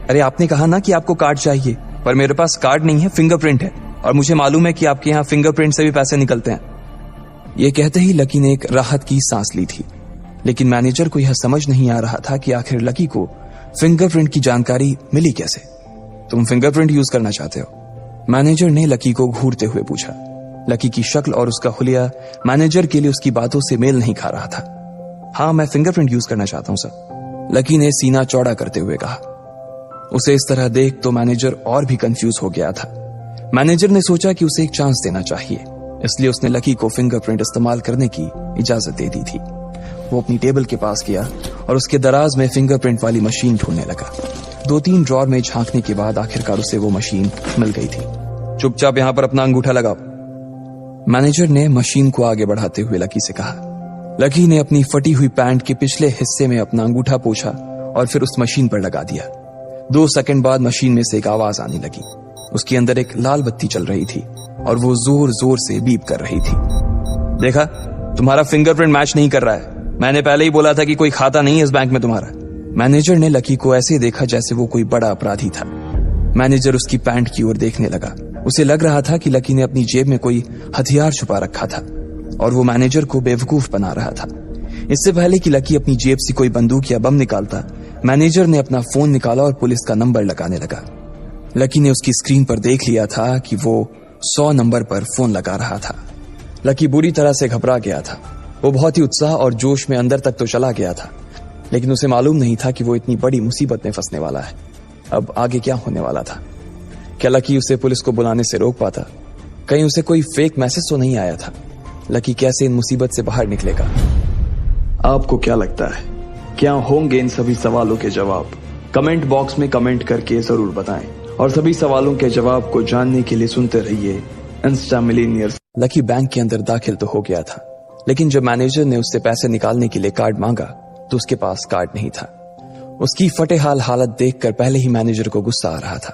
अरे आपने कहा ना कि आपको कार्ड चाहिए, पर मेरे पास कार्ड नहीं है, फिंगरप्रिंट है, और मुझे मालूम है कि आपके यहाँ फिंगरप्रिंट से भी पैसे निकलते हैं। यह कहते ही लकी ने एक राहत की सांस ली थी, लेकिन मैनेजर को यह समझ नहीं आ रहा था कि आखिर लकी को फिंगरप्रिंट की जानकारी मिली कैसे। तुम फिंगरप्रिंट यूज करना चाहते हो? मैनेजर ने लकी को घूरते हुए पूछा। लकी की शक्ल और उसका हुलिया मैनेजर के लिए उसकी बातों से मेल नहीं खा रहा था। हाँ, मैं फिंगरप्रिंट यूज करना चाहता हूं सर, लकी ने सीना चौड़ा करते हुए कहा। उसे इस तरह देख तो मैनेजर और भी कंफ्यूज हो गया था। मैनेजर ने सोचा कि उसे एक चांस देना चाहिए, इसलिए उसने लकी को फिंगरप्रिंट इस्तेमाल करने की इजाजत दे दी थी। वो अपनी टेबल के पास गया और उसके दराज में फिंगरप्रिंट वाली मशीन ढूंढने लगा। 2-3 ड्रॉर में झांकने के बाद आखिरकार उसे वो मशीन मिल गई थी। चुपचाप यहां पर अपना अंगूठा लगाओ, मैनेजर ने मशीन को आगे बढ़ाते हुए लकी से कहा। लकी ने अपनी फटी हुई पैंट के पिछले हिस्से में अपना अंगूठा पोंछा और फिर उस मशीन पर लगा दिया। 2 सेकंड बाद मशीन में से एक आवाज आने लगी। उसके अंदर एक लाल बत्ती चल रही थी और वो जोर जोर से बीप कर रही थी। देखा, तुम्हारा फिंगरप्रिंट मैच नहीं कर रहा है। मैंने पहले ही बोला था कि कोई खाता नहीं है इस बैंक में तुम्हारा। मैनेजर ने लकी को ऐसे देखा जैसे वो कोई बड़ा अपराधी था। मैनेजर उसकी पैंट की ओर देखने लगा। उसे लग रहा था कि लकी ने अपनी जेब में कोई हथियार छुपा रखा था और वो मैनेजर को बेवकूफ बना रहा था। इससे पहले कि लकी अपनी जेब से कोई बंदूक या बम निकालता, मैनेजर ने अपना फोन निकाला और पुलिस का नंबर लगाने लगा। लकी ने उसकी स्क्रीन पर देख लिया था कि वो 100 नंबर पर फोन लगा रहा था। लकी बुरी तरह से घबरा गया था। वो बहुत ही उत्साह और जोश में अंदर तक तो चला गया था, लेकिन उसे मालूम नहीं था कि वो इतनी बड़ी मुसीबत में फंसने वाला है। अब आगे क्या होने वाला था? क्या लकी उसे पुलिस को बुलाने से रोक पाता? कहीं उसे कोई फेक मैसेज तो नहीं आया था? लकी कैसे इन मुसीबत से बाहर निकलेगा? आपको क्या लगता है, क्या होंगे इन सभी सवालों के जवाब? कमेंट बॉक्स में कमेंट करके जरूर बताएं और सभी सवालों के जवाब को जानने के लिए सुनते रहिए इंस्टा मिलीनियर्स। लकी बैंक के अंदर दाखिल तो हो गया था, लेकिन जब मैनेजर ने उससे पैसे निकालने के लिए कार्ड मांगा तो उसके पास कार्ड नहीं था। उसकी फटेहाल हालत देखकर पहले ही मैनेजर को गुस्सा आ रहा था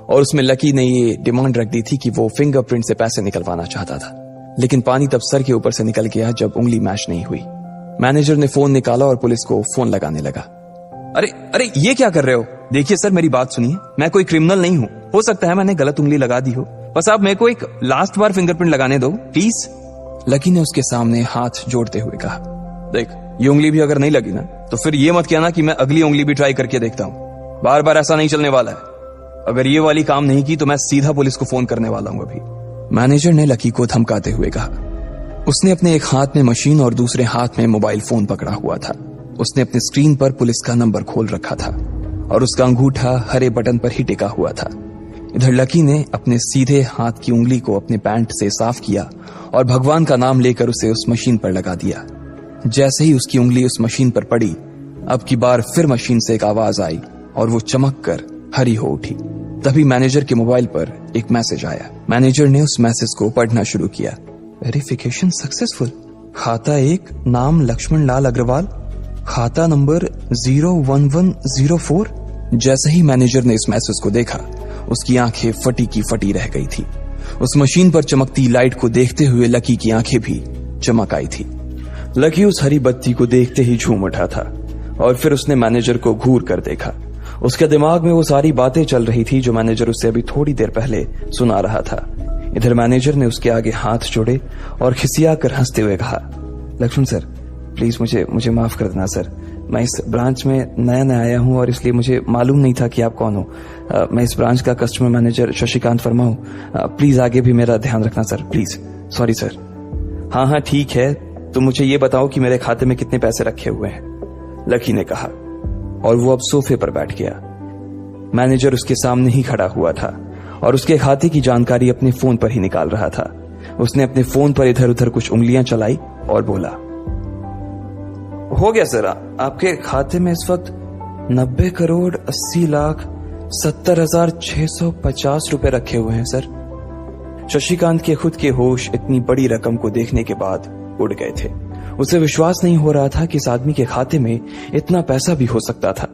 और उसमें लकी ने ये डिमांड रख दी थी कि वो फिंगरप्रिंट से पैसे निकलवाना चाहता था। लेकिन पानी तब सर के ऊपर से निकल गया जब उंगली मैच नहीं हुई। मैनेजर ने फोन निकाला और पुलिस को फोन लगाने लगा। अरे ये क्या कर रहे हो? देखिए सर, मेरी बात सुनिए, मैं कोई क्रिमिनल नहीं हूं। हो सकता है मैंने गलत उंगली लगा दी हो, बस आप मेरे को एक लास्ट बार फिंगरप्रिंट लगाने दो प्लीज। लकी ने उसके सामने हाथ जोड़ते हुए कहा। देख, ये उंगली भी अगर नहीं लगी ना तो फिर ये मत कहना कि मैं अगली उंगली भी ट्राई करके देखता हूं। बार बार ऐसा नहीं चलने वाला है। अगर ये वाली काम नहीं की तो मैं सीधा पुलिस को फोन करने वाला हूं अभी, मैनेजर ने लकी को धमकाते हुए कहा। उसने अपने एक हाथ में मशीन और दूसरे हाथ में मोबाइल फोन पकड़ा हुआ था। उसने अपनी स्क्रीन पर पुलिस का नंबर खोल रखा था और उसका अंगूठा हरे बटन पर ही टिका हुआ था। इधर लकी ने अपने सीधे हाथ की उंगली को अपने पैंट से साफ किया और भगवान का नाम लेकर उसे उस मशीन पर लगा दिया। जैसे ही उसकी उंगली उस मशीन पर पड़ी, अब की बार फिर मशीन से एक आवाज आई और वो चमक कर हरी हो उठी। तभी मैनेजर के मोबाइल पर एक मैसेज आया। मैनेजर ने उस मैसेज को पढ़ना शुरू किया। Verification successful. खाता 1, नाम लक्ष्मण लाल अग्रवाल, खाता नंबर 01104। जैसे ही मैनेजर ने इस मैसेज को देखा, उसकी आंखें फटी की फटी रह गई थी। उस मशीन पर चमकती लाइट को देखते हुए लकी की आंखें भी चमक आई थी। लकी उस हरी बत्ती को देखते ही झूम उठा था और फिर उसने मैनेजर को घूर कर देखा। उसके दिमाग में वो सारी बातें चल रही थी जो मैनेजर उसे अभी थोड़ी देर पहले सुना रहा था। इधर मैनेजर ने उसके आगे हाथ जोड़े और खिसिया कर हंसते हुए कहा, लक्ष्मण सर, प्लीज मुझे माफ कर देना सर। मैं इस ब्रांच में नया आया हूं और इसलिए मुझे मालूम नहीं था कि आप कौन हो। मैं इस ब्रांच का कस्टमर मैनेजर शशिकांत वर्मा हूं। प्लीज आगे भी मेरा ध्यान रखना सर, प्लीज। Sorry sir. हाँ ठीक है, तो मुझे ये बताओ कि मेरे खाते में कितने पैसे रखे हुए हैं, लकी ने कहा और वो अब सोफे पर बैठ गया। मैनेजर उसके सामने ही खड़ा हुआ था और उसके खाते की जानकारी अपने फोन पर ही निकाल रहा था। उसने अपने फोन पर इधर उधर कुछ उंगलियां चलाई और बोला, हो गया सर, आपके खाते में इस वक्त 90,80,70,650 रुपए रखे हुए हैं सर। शशिकांत के खुद के होश इतनी बड़ी रकम को देखने के बाद उड़ गए थे। उसे विश्वास नहीं हो रहा था कि इस आदमी के खाते में इतना पैसा भी हो सकता था।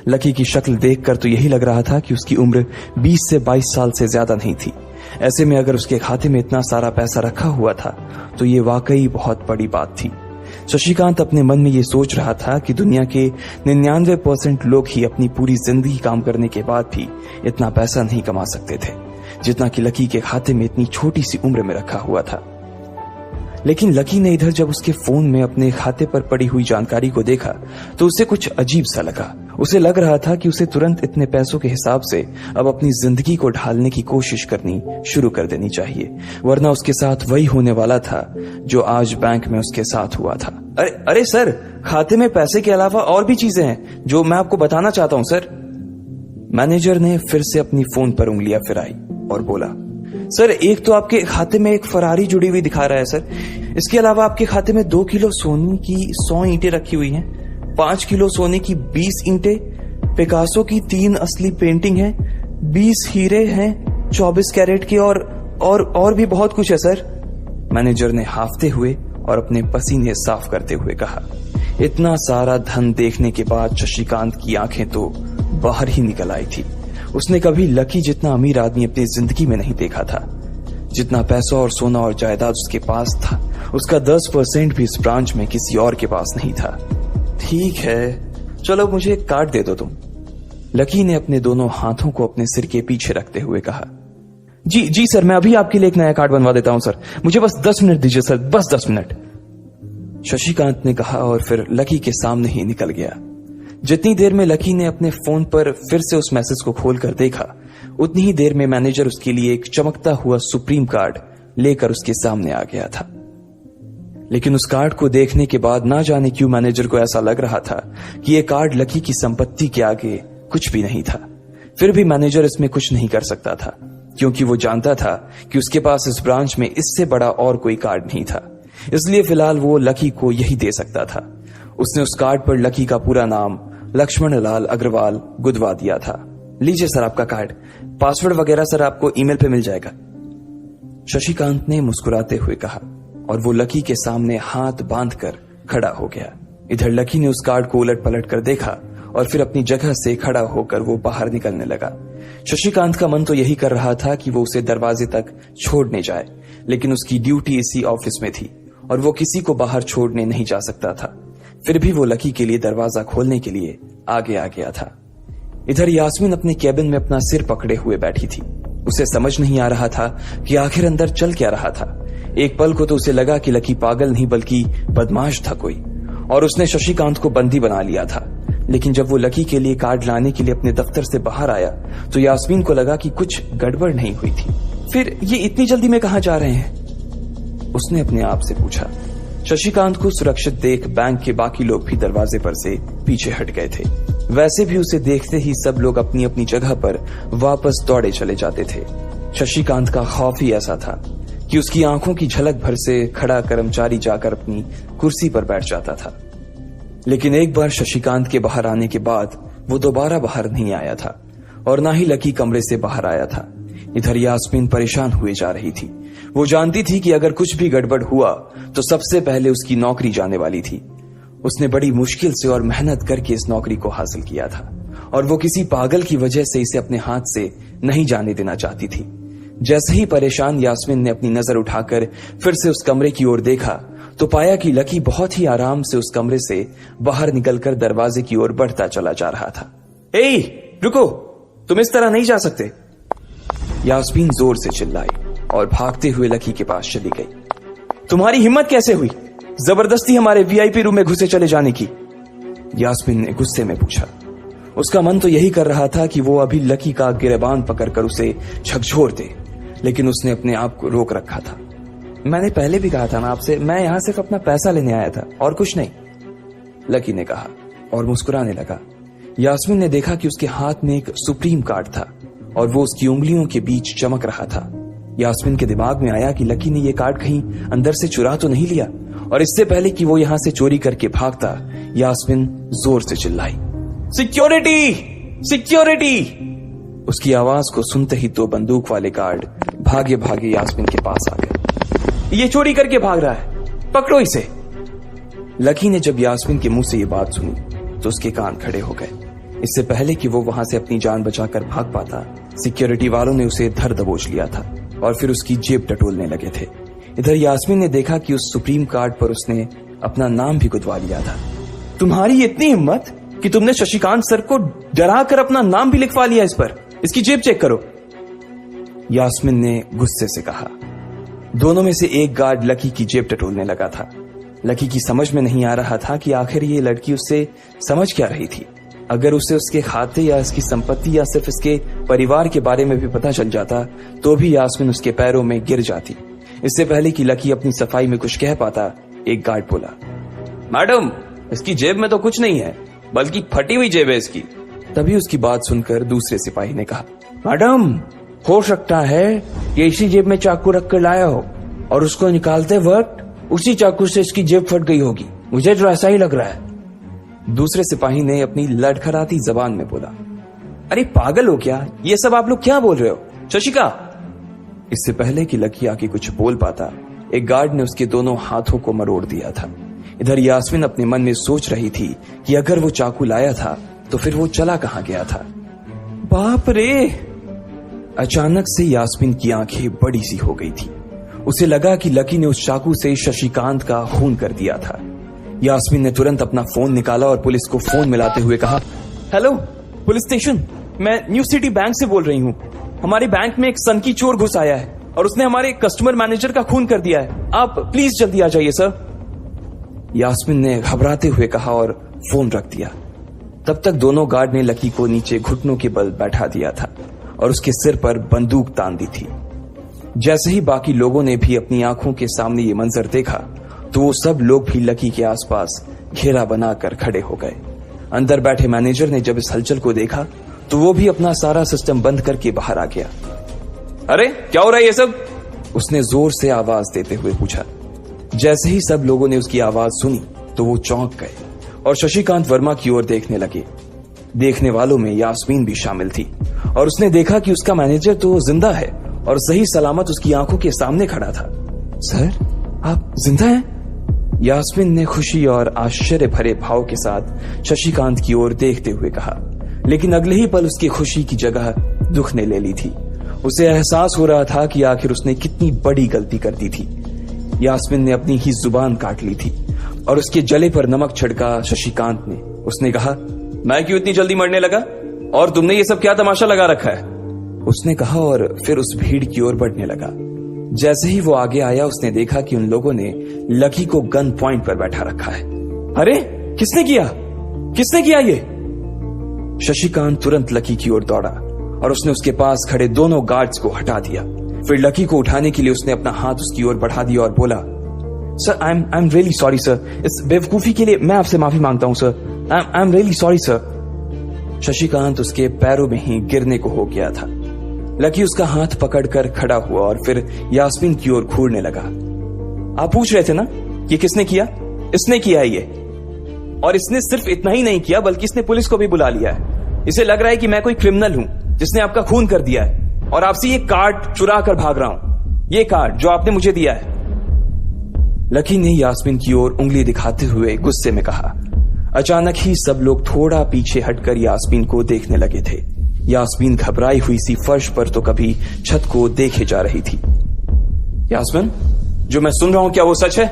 लकी की शक्ल देखकर तो यही लग रहा था कि उसकी उम्र 20 से 22 साल से ज्यादा नहीं थी। ऐसे में अगर उसके खाते में इतना सारा पैसा रखा हुआ था तो ये वाकई बहुत बड़ी बात थी। शशिकांत अपने मन में ये सोच रहा था कि दुनिया के 99% लोग ही अपनी पूरी जिंदगी काम करने के बाद भी इतना पैसा नहीं कमा सकते थे जितना कि लकी के खाते में इतनी छोटी सी उम्र में रखा हुआ था। लेकिन लकी ने इधर जब उसके फोन में अपने खाते पर पड़ी हुई जानकारी को देखा तो उसे कुछ अजीब सा लगा। उसे लग रहा था कि उसे तुरंत इतने पैसों के हिसाब से अब अपनी जिंदगी को ढालने की कोशिश करनी शुरू कर देनी चाहिए, वरना उसके साथ वही होने वाला था जो आज बैंक में उसके साथ हुआ था। अरे सर, खाते में पैसे के अलावा और भी चीजें हैं जो मैं आपको बताना चाहता हूं सर। मैनेजर ने फिर से अपनी फोन पर उंगलियां फिराई और बोला, सर, एक तो आपके खाते में एक फरारी जुड़ी हुई दिखा रहा है सर। इसके अलावा आपके खाते में 2 किलो सोने की 100 ईंटें रखी हुई हैं, 5 किलो सोने की 20 ईंटें, पिकासो की 3 असली पेंटिंग है, 20 हीरे हैं 24 कैरेट के और भी बहुत कुछ है सर। मैनेजर ने हाफते हुए और अपने पसीने साफ करते हुए कहा। इतना सारा धन देखने के बाद शशिकांत की आंखें तो बाहर ही निकल आई थी। उसने कभी लकी जितना अमीर आदमी अपनी जिंदगी में नहीं देखा था। जितना पैसा और सोना और जायदाद उसके पास था, उसका 10% भी इस ब्रांच में किसी और के पास नहीं था। ठीक है, चलो मुझे एक कार्ड दे दो तुम, लकी ने अपने दोनों हाथों को अपने सिर के पीछे रखते हुए कहा। जी सर, मैं अभी आपके लिए एक नया कार्ड बनवा देता हूं सर, मुझे बस 10 मिनट दीजिए सर, बस 10 मिनट, शशिकांत ने कहा और फिर लकी के सामने ही निकल गया। जितनी देर में लकी ने अपने फोन पर फिर से उस मैसेज को खोलकर देखा, उतनी ही देर में मैनेजर उसके लिए एक चमकता हुआ सुप्रीम कार्ड लेकर उसके सामने आ गया था। लेकिन उस कार्ड को देखने के बाद ना जाने क्यों मैनेजर को ऐसा लग रहा था कि यह कार्ड लकी की संपत्ति के आगे कुछ भी नहीं था। फिर भी मैनेजर इसमें कुछ नहीं कर सकता था, क्योंकि वो जानता था कि उसके पास इस ब्रांच में इससे बड़ा और कोई कार्ड नहीं था। इसलिए फिलहाल वो लकी को यही दे सकता था। उसने उस कार्ड पर लकी का पूरा नाम लक्ष्मण लाल अग्रवाल गुदवा दिया था। लीजिए सर आपका कार्ड, पासवर्ड वगैरह सर आपको ईमेल पे मिल जाएगा, शशिकांत ने मुस्कुराते हुए कहा और वो लकी के सामने हाथ बांधकर खड़ा हो गया। इधर लकी ने उस कार्ड को उलट पलट कर देखा और फिर अपनी जगह से खड़ा होकर वो बाहर निकलने लगा। शशिकांत का मन तो यही कर रहा था कि वो उसे दरवाजे तक छोड़ने जाए, लेकिन उसकी ड्यूटी इसी ऑफिस में थी और वो किसी को बाहर छोड़ने नहीं जा सकता था। फिर भी वो लकी के लिए दरवाजा खोलने के लिए आगे आ गया था। इधर यास्मीन अपने केबिन में अपना सिर पकड़े हुए बैठी थी। उसे समझ नहीं आ रहा था कि आखिर अंदर चल क्या रहा था। एक पल को तो उसे लगा कि लकी पागल नहीं बल्कि बदमाश था कोई, और उसने शशिकांत को बंदी बना लिया था। लेकिन जब वो लकी के लिए कार्ड लाने के लिए अपने दफ्तर से बाहर आया तो यास्मीन को लगा कि कुछ गड़बड़ नहीं हुई थी। फिर ये इतनी जल्दी में कहां जा रहे हैं, उसने अपने आप से पूछा। शशिकांत को सुरक्षित देख बैंक के बाकी लोग भी दरवाजे पर से पीछे हट गए थे। वैसे भी उसे देखते ही सब लोग अपनी अपनी जगह पर वापस दौड़े चले जाते थे। शशिकांत का खौफ ही ऐसा था कि उसकी आंखों की झलक भर से खड़ा कर्मचारी जाकर अपनी कुर्सी पर बैठ जाता था। लेकिन एक बार शशिकांत के बाहर आने के बाद वो दोबारा बाहर नहीं आया था और ना ही लकी कमरे से बाहर आया था। इधर यास्मीन परेशान हुए जा रही थी। वो जानती थी कि अगर कुछ भी गड़बड़ हुआ तो सबसे पहले उसकी नौकरी जाने वाली थी। उसने बड़ी मुश्किल से और मेहनत करके इस नौकरी को हासिल किया था और वो किसी पागल की वजह से इसे अपने हाथ से नहीं जाने देना चाहती थी। जैसे ही परेशान यास्मीन ने अपनी नजर उठाकर फिर से उस कमरे की ओर देखा तो पाया कि लकी बहुत ही आराम से उस कमरे से बाहर निकलकर दरवाजे की ओर बढ़ता चला जा रहा था। ए, रुको, तुम इस तरह नहीं जा सकते। यास्मीन जोर से चिल्लाई और भागते हुए लकी के पास चली गई। तुम्हारी हिम्मत कैसे हुई जबरदस्ती हमारे वीआईपी रूम में घुसे चले जाने की? यास्मीन ने गुस्से में पूछा। उसका मन तो यही कर रहा था कि वो अभी लकी का गिरबान पकड़कर उसे झकझोर दे, लेकिन उसने अपने आप को रोक रखा था। मैंने पहले भी कहा था ना आपसे, मैं यहां सिर्फ अपना पैसा लेने आया था और कुछ नहीं, लकी ने कहा और मुस्कुराने लगा। यास्मीन ने देखा कि उसके हाथ में एक सुप्रीम कार्ड था और वो उसकी उंगलियों के बीच चमक रहा था। यास्मीन के दिमाग में आया कि लकी ने यह कार्ड कहीं अंदर से चुरा तो नहीं लिया, और इससे पहले कि वो यहां से चोरी करके भागता, यास्मीन जोर से चिल्लाई, सिक्योरिटी, सिक्योरिटी। उसकी आवाज को सुनते ही दो बंदूक वाले गार्ड भागे भागे यास्मीन के पास आ गए। ये चोरी करके भाग रहा है, पकड़ो इसे। लकी ने जब यास्मीन के मुंह से ये बात सुनी तो उसके कान खड़े हो गए। इससे पहले कि वो वहां से अपनी जान बचाकर भाग पाता, सिक्योरिटी वालों ने उसे धर दबोच लिया था और फिर उसकी जेब टटोलने लगे थे। इधर यास्मीन ने देखा कि उस सुप्रीम कार्ड पर उसने अपना नाम भी गुदवा लिया था। तुम्हारी इतनी हिम्मत कि तुमने शशिकांत सर को डरा कर अपना नाम भी लिखवा लिया इस पर। इसकी जेब चेक करो, यास्मीन ने गुस्से से कहा। दोनों में से एक गार्ड लकी की जेब टटोलने लगा था। लकी की समझ में नहीं आ रहा था कि आखिर ये लड़की उससे समझ क्या रही थी। अगर उसे उसके खाते या इसकी संपत्ति या सिर्फ इसके परिवार के बारे में भी पता चल जाता तो भी यास्मीन उसके पैरों में गिर जाती। इससे पहले कि लकी अपनी सफाई में कुछ कह पाता, एक गार्ड बोला, मैडम, इसकी जेब में तो कुछ नहीं है, बल्कि फटी हुई जेब है इसकी। तभी उसकी बात सुनकर दूसरे सिपाही ने कहा, मैडम, हो सकता है ये इसी जेब में चाकू रख कर लाया हो और उसको निकालते वक्त उसी चाकू से इसकी जेब फट गई होगी। मुझे तो ऐसा ही लग रहा है। दूसरे सिपाही ने अपनी लड़खड़ाती जबान में बोला, अरे पागल हो क्या? ये सब आप लोग क्या बोल रहे हो? शशिका। इससे पहले कि लकी आके कुछ बोल पाता, एक गार्ड ने उसके दोनों हाथों को मरोड़ दिया था। इधर यास्मीन अपने मन में सोच रही थी कि अगर वो चाकू लाया था तो फिर वो चला कहां गया था। बाप रे! अचानक से यास्मीन की आंखें बड़ी सी हो गई थी। उसे लगा कि लकी ने उस चाकू से शशिकांत का खून कर दिया था। यास्मीन ने तुरंत अपना फोन निकाला और पुलिस को फोन मिलाते हुए कहा, हेलो पुलिस स्टेशन, मैं न्यू सिटी बैंक से बोल रही हूँ। हमारे बैंक में एक सनकी चोर घुस आया है और उसने हमारे कस्टमर मैनेजर का खून कर दिया है। आप प्लीज जल्दी आ जाइए सर। यास्मीन ने घबराते हुए कहा और फोन रख दिया। तब तक दोनों गार्ड ने लकी को नीचे घुटनों के बल बैठा दिया था और उसके सिर पर बंदूक तान दी थी। जैसे ही बाकी लोगों ने भी अपनी आंखों के सामने ये मंजर देखा तो वो सब लोग भी लकी के आसपास घेरा बनाकर खड़े हो गए। अंदर बैठे मैनेजर ने जब इस हलचल को देखा तो वो भी अपना सारा सिस्टम बंद करके बाहर आ गया। अरे क्या हो रहा है ये सब? उसने जोर से आवाज देते हुए पूछा। जैसे ही सब लोगों ने उसकी आवाज सुनी तो वो चौंक गए और शशिकांत वर्मा की ओर देखने लगे। देखने वालों में यास्मीन भी शामिल थी और उसने देखा कि उसका मैनेजर तो जिंदा है और सही सलामत उसकी आंखों के सामने खड़ा था। सर, आप जिंदा हैं? यास्मीन ने खुशी और आश्चर्य भरे भाव के साथ शशिकांत की ओर देखते हुए कहा, लेकिन अगले ही पल उसकी खुशी की जगह दुख ने ले ली थी। उसे एहसास हो रहा था कि आखिर उसने कितनी बड़ी गलती कर दी थी। यास्मीन ने अपनी ही जुबान काट ली थी और उसके जले पर नमक छिड़का शशिकांत ने। उसने कहा, मैं क्यों इतनी जल्दी मरने लगा और तुमने ये सब क्या तमाशा लगा रखा है? उसने कहा और फिर उस भीड़ की ओर बढ़ने लगा। जैसे ही वो आगे आया उसने देखा कि उन लोगों ने लकी को गन पॉइंट पर बैठा रखा है। अरे किसने किया? किसने किया ये? शशिकांत तुरंत लकी की ओर दौड़ा और उसने उसके पास खड़े दोनों गार्ड्स को हटा दिया। फिर लकी को उठाने के लिए उसने अपना हाथ उसकी ओर बढ़ा दिया और बोला, sir I am really sorry sir. इस बेवकूफी के लिए मैं आपसे माफी मांगता हूं sir. I am really sorry sir. Shashikant उसके पैरों में ही गिरने को हो गया था। लकी उसका हाथ पकड़कर खड़ा हुआ और फिर यास्मीन की ओर घूरने लगा। आप पूछ रहे थे ना ये किसने किया? इसने किया है ये। और इसने सिर्फ इतना ही नहीं किया बल्कि इसने पुलिस को भी बुला लिया है। इसे लग रहा है कि मैं कोई क्रिमिनल हूं जिसने आपका खून कर दिया है और आपसे ये कार्ड चुरा कर भाग रहा हूं, ये कार्ड जो आपने मुझे दिया है। लकी ने यास्मीन की ओर उंगली दिखाते हुए गुस्से में कहा। अचानक ही सब लोग थोड़ा पीछे हटकर यास्मीन को देखने लगे थे। यास्मीन घबराई हुई सी फर्श पर तो कभी छत को देखे जा रही थी। यास्मीन, जो मैं सुन रहा हूं क्या वो सच है?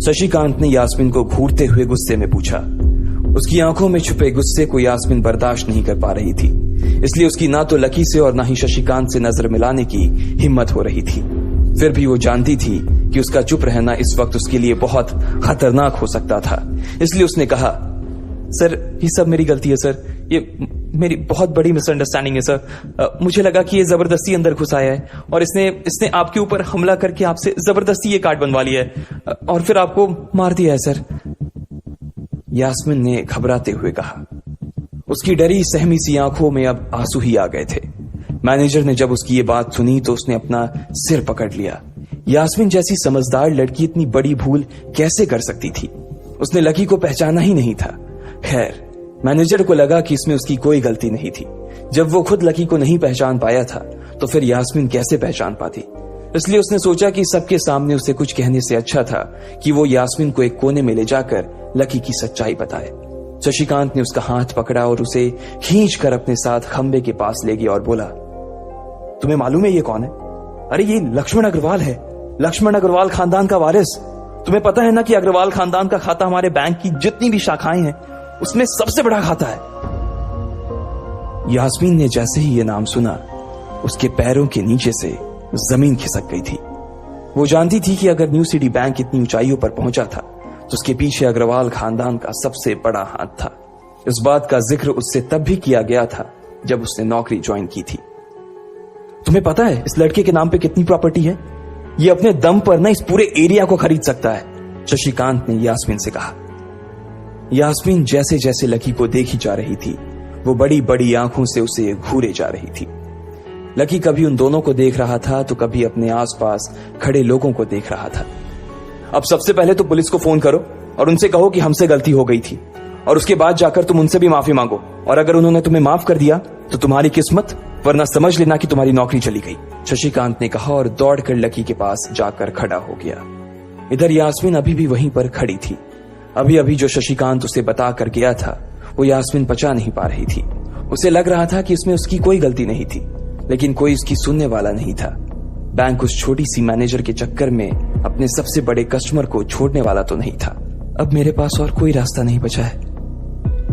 शशिकांत ने यास्मीन को घूरते हुए गुस्से में पूछा। उसकी आंखों में छुपे गुस्से को यास्मीन बर्दाश्त नहीं कर पा रही थी, इसलिए उसकी ना तो लकी से और ना ही शशिकांत से नजर मिलाने की हिम्मत हो रही थी। फिर भी वो जानती थी कि उसका चुप रहना इस वक्त उसके लिए बहुत खतरनाक हो सकता था, इसलिए उसने कहा, सर ये सब मेरी गलती है सर, ये मेरी बहुत बड़ी मिसअंडरस्टैंडिंग है सर। मुझे लगा कि ये जबरदस्ती अंदर घुस आया है और इसने आपके ऊपर हमला करके आपसे जबरदस्ती ये कार्ड बनवा लिया है और फिर आपको मार दिया है सर। यास्मीन ने घबराते हुए कहा। उसकी डरी सहमी सी आंखों में अब आंसू ही आ गए थे। मैनेजर ने जब उसकी ये बात सुनी तो उसने अपना सिर पकड़ लिया। यास्मीन जैसी समझदार लड़की इतनी बड़ी भूल कैसे कर सकती थी? उसने लकी को पहचाना ही नहीं था। खैर, मैनेजर को लगा कि इसमें उसकी कोई गलती नहीं थी। जब वो खुद लकी को नहीं पहचान पाया था तो फिर यास्मीन कैसे पहचान पाती? इसलिए उसने सोचा कि सबके सामने उसे कुछ कहने से अच्छा था कि वो यास्मीन को एक कोने में ले जाकर लकी की सच्चाई बताए। शशिकांत ने उसका हाथ पकड़ा और उसे खींचकर अपने साथ खंबे के पास ले गया और बोला, तुम्हें मालूम है ये कौन है? अरे ये लक्ष्मण अग्रवाल है, लक्ष्मण अग्रवाल खानदान का वारिस। तुम्हें पता है ना कि अग्रवाल खानदान का खाता हमारे बैंक की जितनी भी शाखाएं हैं उसमें सबसे बड़ा खाता है। यास्मीन ने जैसे ही ये नाम सुना उसके पैरों के नीचे से जमीन खिसक गई थी। वो जानती थी कि अगर न्यू सिटी बैंक इतनी ऊंचाइयों पर पहुंचा था तो उसके पीछे अग्रवाल खानदान का सबसे बड़ा हाथ था। इस बात का जिक्र उससे तब भी किया गया था जब उसने नौकरी ज्वाइन की थी। तुम्हें पता है इस लड़के के नाम पे कितनी प्रॉपर्टी है? ये अपने दम पर ना इस पूरे एरिया को खरीद सकता है, शशिकांत ने यास्मीन से कहा। यास्मीन जैसे जैसे लकी को देखी जा रही थी वो बड़ी बड़ी आंखों से उसे घूरे जा रही थी। लकी कभी उन दोनों को देख रहा था तो कभी अपने आसपास खड़े लोगों को देख रहा था। अब सबसे पहले तो पुलिस को फोन करो और उनसे कहो कि हमसे गलती हो गई थी, और उसके बाद जाकर तुम उनसे भी माफी मांगो, और अगर उन्होंने तुम्हें माफ कर दिया तो तुम्हारी किस्मत, वरना समझ लेना कि तुम्हारी नौकरी चली गई, शशिकांत ने कहा और दौड़कर लकी के पास जाकर खड़ा हो गया। इधर यास्मीन अभी भी वहीं पर खड़ी थी। अभी अभी जो शशिकांत उसे बता कर गया था वो यास्मीन पचा नहीं पा रही थी। उसे लग रहा था कि इसमें उसकी कोई गलती नहीं थी, लेकिन कोई उसकी सुनने वाला नहीं था। बैंक उस छोटी सी मैनेजर के चक्कर में अपने सबसे बड़े कस्टमर को छोड़ने वाला तो नहीं था। अब मेरे पास और कोई रास्ता नहीं बचा है,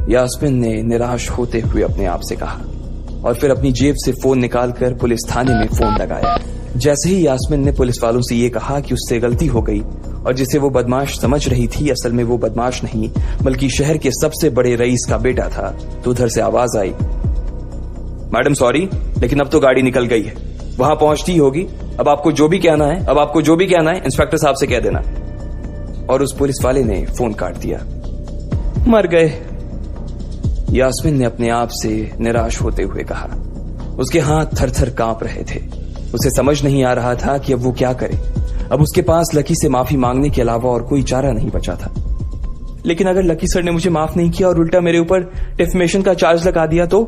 यास्मीन ने निराश होते हुए अपने आप से कहा, और फिर अपनी जेब से फोन निकालकर पुलिस थाने में फोन लगाया। जैसे ही यास्मीन ने पुलिस वालों से ये कहा कि उससे गलती हो गई और जिसे वो बदमाश समझ रही थी असल में वो बदमाश नहीं बल्कि शहर के सबसे बड़े रईस का बेटा था, तो उधर से आवाज आई, मैडम सॉरी, लेकिन अब तो गाड़ी निकल गई है, वहां पहुंचती होगी, अब आपको जो भी कहना है इंस्पेक्टर साहब से कह देना। और उस पुलिस वाले ने फोन काट दिया। मर गए, यास्मीन ने अपने आप से निराश होते हुए कहा। उसके हाथ थर थर कांप रहे थे। उसे समझ नहीं आ रहा था कि अब वो क्या करे। अब उसके पास लकी से माफी मांगने के अलावा और कोई चारा नहीं बचा था। लेकिन अगर लकी सर ने मुझे माफ नहीं किया और उल्टा मेरे ऊपर डिफेमेशन का चार्ज लगा दिया तो,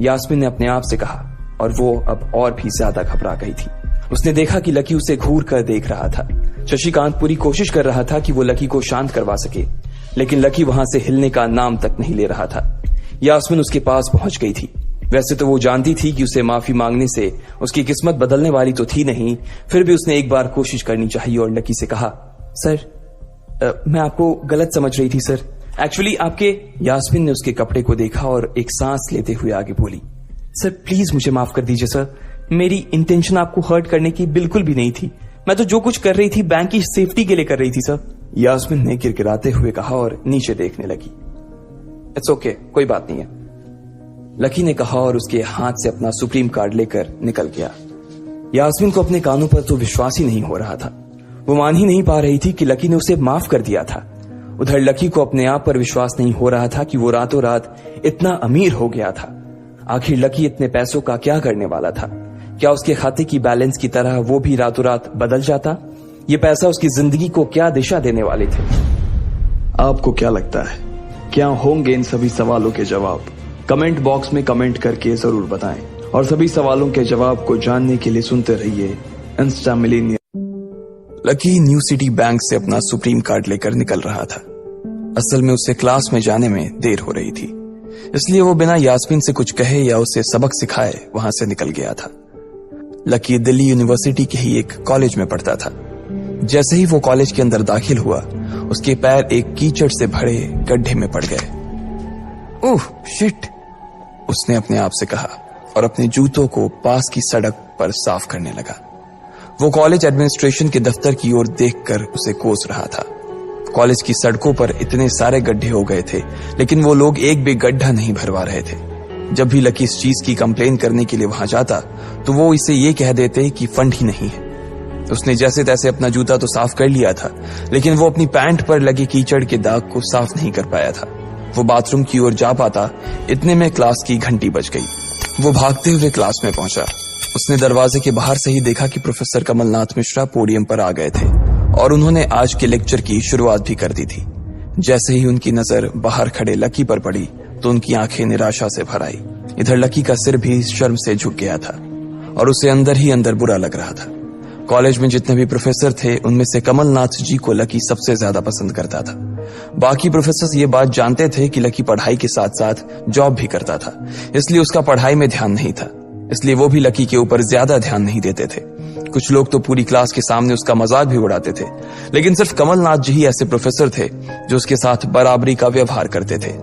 यास्मीन ने अपने आप से कहा, और वो अब और भी ज्यादा घबरा गई थी। उसने देखा कि लकी उसे घूर कर देख रहा था। शशिकांत पूरी कोशिश कर रहा था कि वो लकी को शांत करवा सके, लेकिन लकी वहां से हिलने का नाम तक नहीं ले रहा था। यास्मीन उसके पास पहुंच गई थी। वैसे तो वो जानती थी कि उसे माफी मांगने से उसकी किस्मत बदलने वाली तो थी नहीं, फिर भी उसने एक बार कोशिश करनी चाहिए और लकी से कहा, सर मैं आपको गलत समझ रही थी सर, एक्चुअली आपके। यास्मीन ने उसके कपड़े को देखा और एक सांस लेते हुए आगे बोली, सर प्लीज मुझे माफ कर दीजिए सर, मेरी इंटेंशन आपको हर्ट करने की बिल्कुल भी नहीं थी, मैं तो जो कुछ कर रही थी बैंक की सेफ्टी के लिए कर रही थी सर। यास्मीन ने गिड़गिड़ाते हुए कहा और नीचे देखने लगी। इट्स ओके, कोई बात नहीं है, लकी ने कहा और उसके हाथ से अपना सुप्रीम कार्ड लेकर निकल गया। यास्मीन को अपने कानों पर तो विश्वास ही नहीं हो रहा था। वो मान ही नहीं पा रही थी कि लकी ने उसे माफ कर दिया था। उधर लकी को अपने आप पर विश्वास नहीं हो रहा था कि वो रातों रात इतना अमीर हो गया था। आखिर लकी इतने पैसों का क्या करने वाला था? क्या उसके खाते की बैलेंस की तरह वो भी रातों रात बदल जाता? ये पैसा उसकी जिंदगी को क्या दिशा देने वाले थे? आपको क्या लगता है, क्या होंगे इन सभी सवालों के जवाब? कमेंट बॉक्स में कमेंट करके जरूर बताएं और सभी सवालों के जवाब को जानने के लिए सुनते रहिए Insta millennial. Lucky new city bank से अपना सुप्रीम कार्ड लेकर निकल रहा था। असल में उसे क्लास में जाने में देर हो रही थी, इसलिए वो बिना यास्मीन से कुछ कहे या उसे सबक सिखाए वहां से निकल गया था। लकी दिल्ली यूनिवर्सिटी के ही एक कॉलेज में पढ़ता था। जैसे ही वो कॉलेज के अंदर दाखिल हुआ, उसके पैर एक कीचड़ से भरे गड्ढे में पड़ गए। ओह शिट, उसने अपने आप से कहा और अपने जूतों को पास की सड़क पर साफ करने लगा। वो कॉलेज एडमिनिस्ट्रेशन के दफ्तर की ओर देखकर उसे कोस रहा था। कॉलेज की सड़कों पर इतने सारे गड्ढे हो गए थे, लेकिन वो लोग एक भी गड्ढा नहीं भरवा रहे थे। जब भी लकी इस चीज की कंप्लेन करने के लिए वहां जाता, तो वो इसे ये कह देते कि फंड ही नहीं है। उसने जैसे तैसे अपना जूता तो साफ कर लिया था, लेकिन वो अपनी पैंट पर लगे कीचड़ के दाग को साफ नहीं कर पाया था। वो बाथरूम की ओर जा पाता, इतने में क्लास की घंटी बज गई। वो भागते हुए क्लास में पहुंचा। उसने दरवाजे के बाहर से ही देखा कि प्रोफेसर कमलनाथ मिश्रा पोडियम पर आ गए थे और उन्होंने आज के लेक्चर की शुरुआत भी कर दी थी। जैसे ही उनकी नजर बाहर खड़े लकी पर पड़ी, तो उनकी आंखें निराशा से भर आई। इधर लकी का सिर भी शर्म से झुक गया था और उसे अंदर ही अंदर बुरा लग रहा था। कॉलेज में जितने भी प्रोफेसर थे, उनमें से कमलनाथ जी को लकी सबसे ज्यादा पसंद करता था। बाकी प्रोफेसर ये बात जानते थे कि लकी पढ़ाई के साथ साथ जॉब भी करता था, इसलिए उसका पढ़ाई में ध्यान नहीं था। इसलिए वो भी लकी के ऊपर ज्यादा ध्यान नहीं देते थे। कुछ लोग तो पूरी क्लास के सामने उसका मजाक भी उड़ाते थे, लेकिन सिर्फ कमलनाथ जी ही ऐसे प्रोफेसर थे जो उसके साथ बराबरी का व्यवहार करते थे।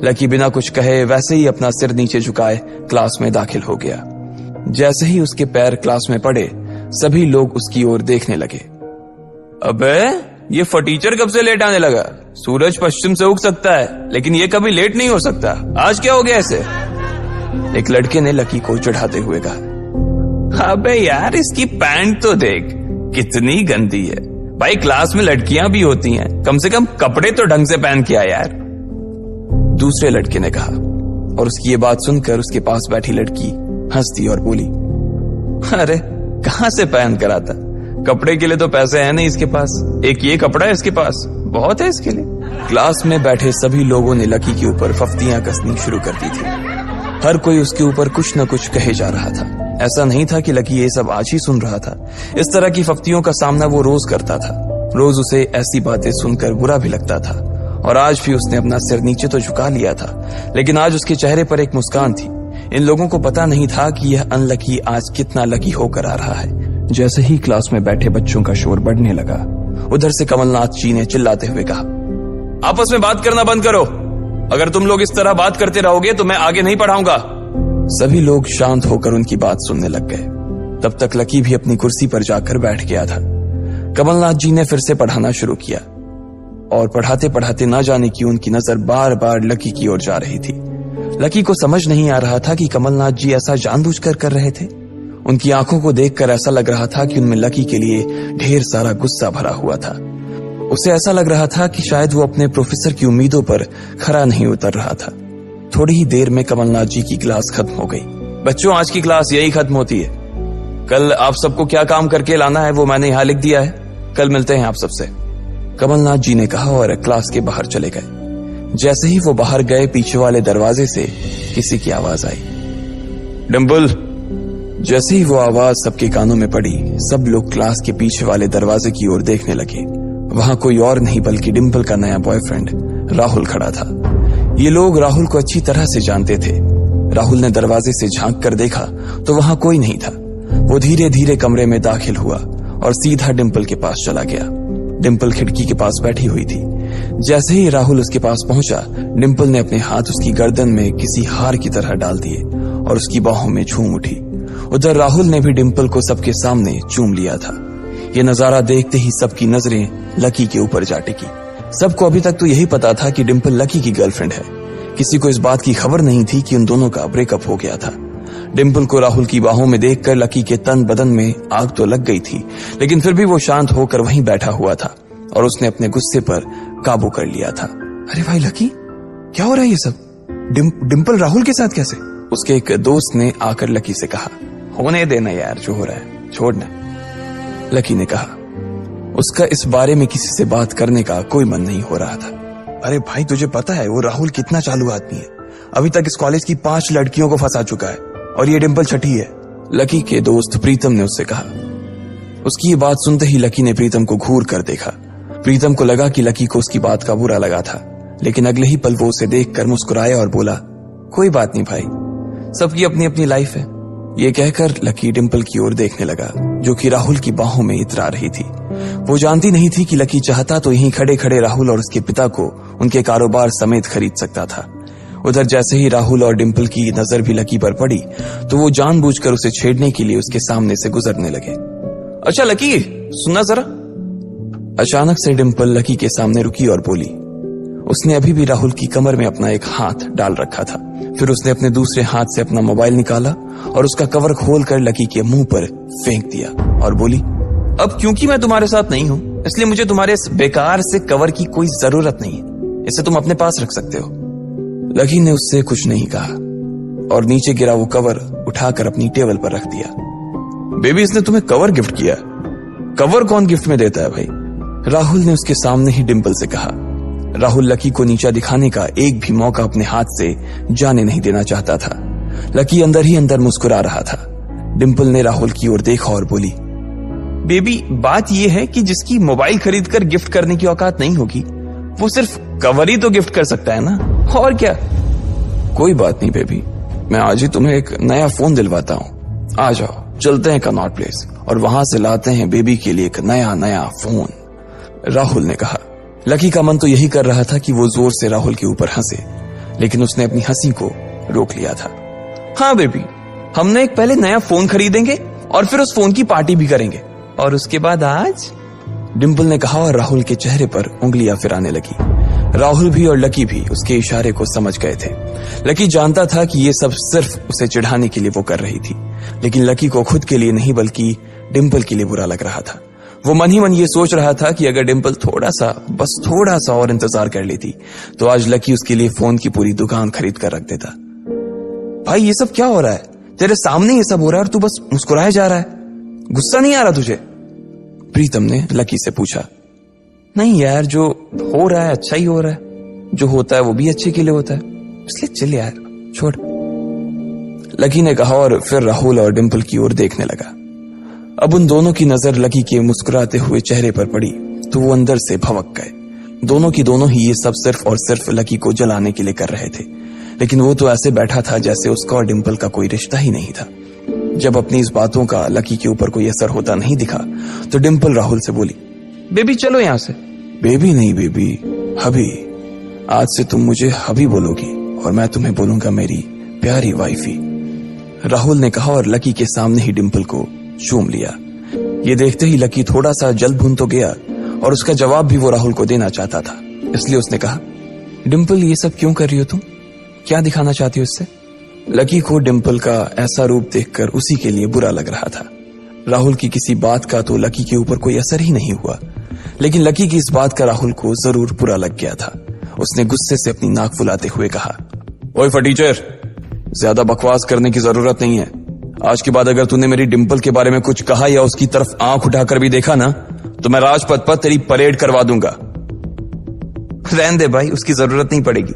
लकी बिना कुछ कहे वैसे ही अपना सिर नीचे झुकाए क्लास में दाखिल हो गया। जैसे ही उसके पैर क्लास में पड़े, सभी लोग उसकी ओर देखने लगे। अबे ये फटीचर कब से लेट आने लगा? सूरज पश्चिम से उग सकता है, लेकिन ये कभी लेट नहीं हो सकता। आज क्या हो गया ऐसे? एक लड़के ने लकी को चढ़ाते हुए कहा। अबे यार, इसकी पैंट तो देख कितनी गंदी है। भाई क्लास में लड़कियां भी होती हैं, कम से कम कपड़े तो ढंग से पहन के आ यार। दूसरे लड़के ने कहा और उसकी ये बात सुनकर उसके पास बैठी लड़की हंस दी और बोली, अरे कहां से पहन कर आता? कपड़े के लिए तो पैसे हैं नहीं इसके पास। एक ये कपड़ा है इसके पास, बहुत है इसके लिए। क्लास में बैठे सभी लोगों ने लकी के ऊपर फफ्तियां कसनी शुरू कर दी थी। हर कोई उसके ऊपर कुछ न कुछ कहे जा रहा था। ऐसा नहीं था कि लकी ये सब आज ही सुन रहा था। इस तरह की फफ्तियों का सामना वो रोज करता था। रोज उसे ऐसी बातें सुनकर बुरा भी लगता था और आज भी उसने अपना सिर नीचे तो झुका लिया था, लेकिन आज उसके चेहरे पर एक मुस्कान थी। इन लोगों को पता नहीं था कि यह अनलकी आज कितना लकी होकर आ रहा है। जैसे ही क्लास में बैठे बच्चों का शोर बढ़ने लगा, उधर से कमलनाथ जी ने चिल्लाते हुए कहा, आपस में बात करना बंद करो। अगर तुम लोग इस तरह बात करते रहोगे तो मैं आगे नहीं पढ़ाऊंगा। सभी लोग शांत होकर उनकी बात सुनने लग गए। तब तक लकी भी अपनी कुर्सी पर जाकर बैठ गया था। कमलनाथ जी ने फिर से पढ़ाना शुरू किया और पढ़ाते पढ़ाते ना जाने क्यों उनकी नजर बार बार लकी की ओर जा रही थी। लकी को समझ नहीं आ रहा था कि कमलनाथ जी ऐसा जानबूझकर कर रहे थे। उनकी आंखों को देखकर ऐसा लग रहा था कि उनमें लकी के लिए ढेर सारा गुस्सा भरा हुआ था। उसे ऐसा लग रहा था कि शायद वो अपने प्रोफेसर की उम्मीदों पर खरा नहीं उतर रहा था। थोड़ी ही देर में कमलनाथ जी की क्लास खत्म हो गई। बच्चों, आज की क्लास यही खत्म होती है। कल आप सबको क्या काम करके लाना है वो मैंने यहाँ लिख दिया है। कल मिलते हैं आप सबसे, कमलनाथ जी ने कहा और क्लास के बाहर चले गए। जैसे ही वो बाहर गए, पीछे वाले दरवाजे से किसी की आवाज आई, डिंपल। जैसे ही वो आवाज सबके कानों में पड़ी, सब लोग क्लास के पीछे वाले दरवाजे की ओर देखने लगे। वहां कोई और नहीं बल्कि डिंपल का नया बॉयफ्रेंड राहुल खड़ा था। ये लोग राहुल को अच्छी तरह से जानते थे। राहुल ने दरवाजे से झांक कर देखा तो वहां कोई नहीं था। वो धीरे धीरे कमरे में दाखिल हुआ और सीधा डिंपल के पास चला गया। डिंपल खिड़की के पास बैठी हुई थी। जैसे ही राहुल उसके पास पहुंचा, डिंपल ने अपने हाथ उसकी गर्दन में किसी हार की तरह डाल दिए और उसकी बाहों में झूम उठी। उधर राहुल ने भी डिंपल को सबके सामने चूम लिया था। ये नजारा देखते ही सबकी नजरें लकी के ऊपर जा टिकी। सबको अभी तक तो यही पता था कि डिंपल लकी की गर्लफ्रेंड है। किसी को इस बात की खबर नहीं थी कि उन दोनों का ब्रेकअप हो गया था। डिंपल को राहुल की बाहों में देखकर लकी के तन बदन में आग तो लग गई थी, लेकिन फिर भी वो शांत होकर वहीं बैठा हुआ था और उसने अपने गुस्से पर काबू कर लिया था। अरे भाई लकी, क्या हो रहा है ये सब? डिंपल राहुल के साथ कैसे? उसके एक दोस्त ने आकर लकी से कहा, होने देना यार, जो हो रहा है छोड़ना। लकी ने कहा उसका इस बारे में किसी से बात करने का कोई मन नहीं हो रहा था। अरे भाई तुझे पता है वो राहुल कितना चालू आदमी है, अभी तक इस कॉलेज की 5 लड़कियों को फंसा चुका है और ये डिंपल छठी है। लकी के दोस्त प्रीतम ने उससे कहा। उसकी ये बात सुनते ही लकी ने प्रीतम को घूर कर देखा। प्रीतम को लगा कि लकी को उसकी बात का बुरा लगा था, लेकिन अगले ही पल वो उसे देखकर मुस्कुराया और बोला, कोई बात नहीं भाई, सबकी अपनी अपनी लाइफ है। ये कहकर लकी डिंपल की ओर देखने लगा, जो कि राहुल की बाहों में इतरा रही थी। वो जानती नहीं थी कि लकी चाहता तो यहीं खड़े खड़े राहुल और उसके पिता को उनके कारोबार समेत खरीद सकता था। उधर जैसे ही राहुल और डिंपल की नजर भी लकी पर पड़ी तो वो जानबूझकर उसे छेड़ने के लिए उसके सामने से गुजरने लगे। अच्छा लकी, सुनना जरा। अचानक से डिंपल लकी के सामने रुकी और बोली। उसने अभी भी राहुल की कमर में अपना एक हाथ डाल रखा था। फिर उसने अपने दूसरे हाथ से अपना मोबाइल निकाला और उसका कवर खोलकर लकी के मुंह पर फेंक दिया और बोली, अब क्योंकि मैं तुम्हारे साथ नहीं हूं इसलिए मुझे तुम्हारे इस बेकार से कवर की कोई जरूरत नहीं है, इसे तुम अपने पास रख सकते हो। लकी ने उससे कुछ नहीं कहा और नीचे गिरा वो कवर उठाकर अपनी टेबल पर रख दिया। बेबी, इसने तुम्हें कवर गिफ्ट किया? कवर कौन गिफ्ट में देता है भाई? राहुल ने उसके सामने ही डिंपल से कहा। राहुल लकी को नीचा दिखाने का एक भी मौका अपने हाथ से जाने नहीं देना चाहता था। लकी अंदर ही अंदर मुस्कुरा रहा था। डिंपल ने राहुल की ओर देखा और बोली, बेबी, बात यह है कि जिसकी मोबाइल खरीद कर गिफ्ट करने की औकात नहीं होगी वो सिर्फ कवर ही तो गिफ्ट कर सकता है ना, और क्या। कोई बात नहीं बेबी, मैं आज ही तुम्हें एक नया फोन दिलवाता हूँ। आ जाओ, चलते हैं कनॉट प्लेस और वहां से लाते हैं बेबी के लिए एक नया फोन, राहुल ने कहा। लकी का मन तो यही कर रहा था कि वो जोर से राहुल के ऊपर हंसे, लेकिन उसने अपनी हंसी को रोक लिया था। हाँ बेबी, हमने एक पहले नया फोन खरीदेंगे और फिर उस फोन की पार्टी भी करेंगे, और उसके बाद आज, डिंपल ने कहा और राहुल के चेहरे पर उंगलियां फिराने लगी। राहुल भी और लकी भी उसके इशारे को समझ गए थे। लकी जानता था कि ये सब सिर्फ उसे चिढ़ाने के लिए वो कर रही थी, लेकिन लकी को खुद के लिए नहीं बल्कि डिंपल के लिए बुरा लग रहा था। वो मन ही मन ये सोच रहा था कि अगर डिंपल बस थोड़ा सा और इंतजार कर लेती तो आज लकी उसके लिए फोन की पूरी दुकान खरीद कर रख देता। भाई ये सब क्या हो रहा है? तेरे सामने ये सब हो रहा है और तू बस मुस्कुराया जा रहा है, गुस्सा नहीं आ रहा तुझे? प्रीतम ने लकी से पूछा। नहीं यार, जो हो रहा है अच्छा ही हो रहा है, जो होता है वो भी अच्छे के लिए होता है, इसलिए चल यार, छोड़, लकी ने कहा और फिर राहुल और डिंपल की ओर देखने लगा। अब उन दोनों की नजर लकी के मुस्कुराते हुए चेहरे पर पड़ी तो वो अंदर से भवक गए। दोनों की दोनों ही ये सब सिर्फ और सिर्फ लकी को जलाने के लिए कर रहे थे, लेकिन वो तो ऐसे बैठा था जैसे उसका और डिंपल का कोई रिश्ता ही नहीं था। जब अपनी इस बातों का लकी के ऊपर कोई असर होता नहीं दिखा तो डिंपल राहुल से बोली, बेबी चलो यहां से। बेबी नहीं बेबी, हबी। आज से तुम मुझे हबी बोलोगी और मैं तुम्हें बोलूंगा मेरी प्यारी वाइफी, राहुल ने कहा और लकी के सामने ही डिंपल को चूम लिया। ये देखते ही लकी थोड़ा सा जल भुन तो गया और उसका जवाब भी वो राहुल को देना चाहता था, इसलिए उसने कहा, डिंपल ये सब क्यों कर रही हो तुम? क्या दिखाना चाहती हो इससे? लकी को डिंपल का ऐसा रूप देखकर उसी के लिए बुरा लग रहा था। राहुल की किसी बात का तो लकी के ऊपर कोई असर ही नहीं हुआ, लेकिन लकी की इस बात का राहुल को जरूर बुरा लग गया था। उसने गुस्से से अपनी नाक फुलाते हुए कहा, ओए फटीचर, ज्यादा बकवास करने की जरूरत नहीं है। आज के बाद अगर तूने मेरी डिंपल के बारे में कुछ कहा या उसकी तरफ आंख उठाकर भी देखा ना तो मैं राजपथ पर तेरी परेड करवा दूंगा। रहने दे भाई, उसकी जरूरत नहीं पड़ेगी।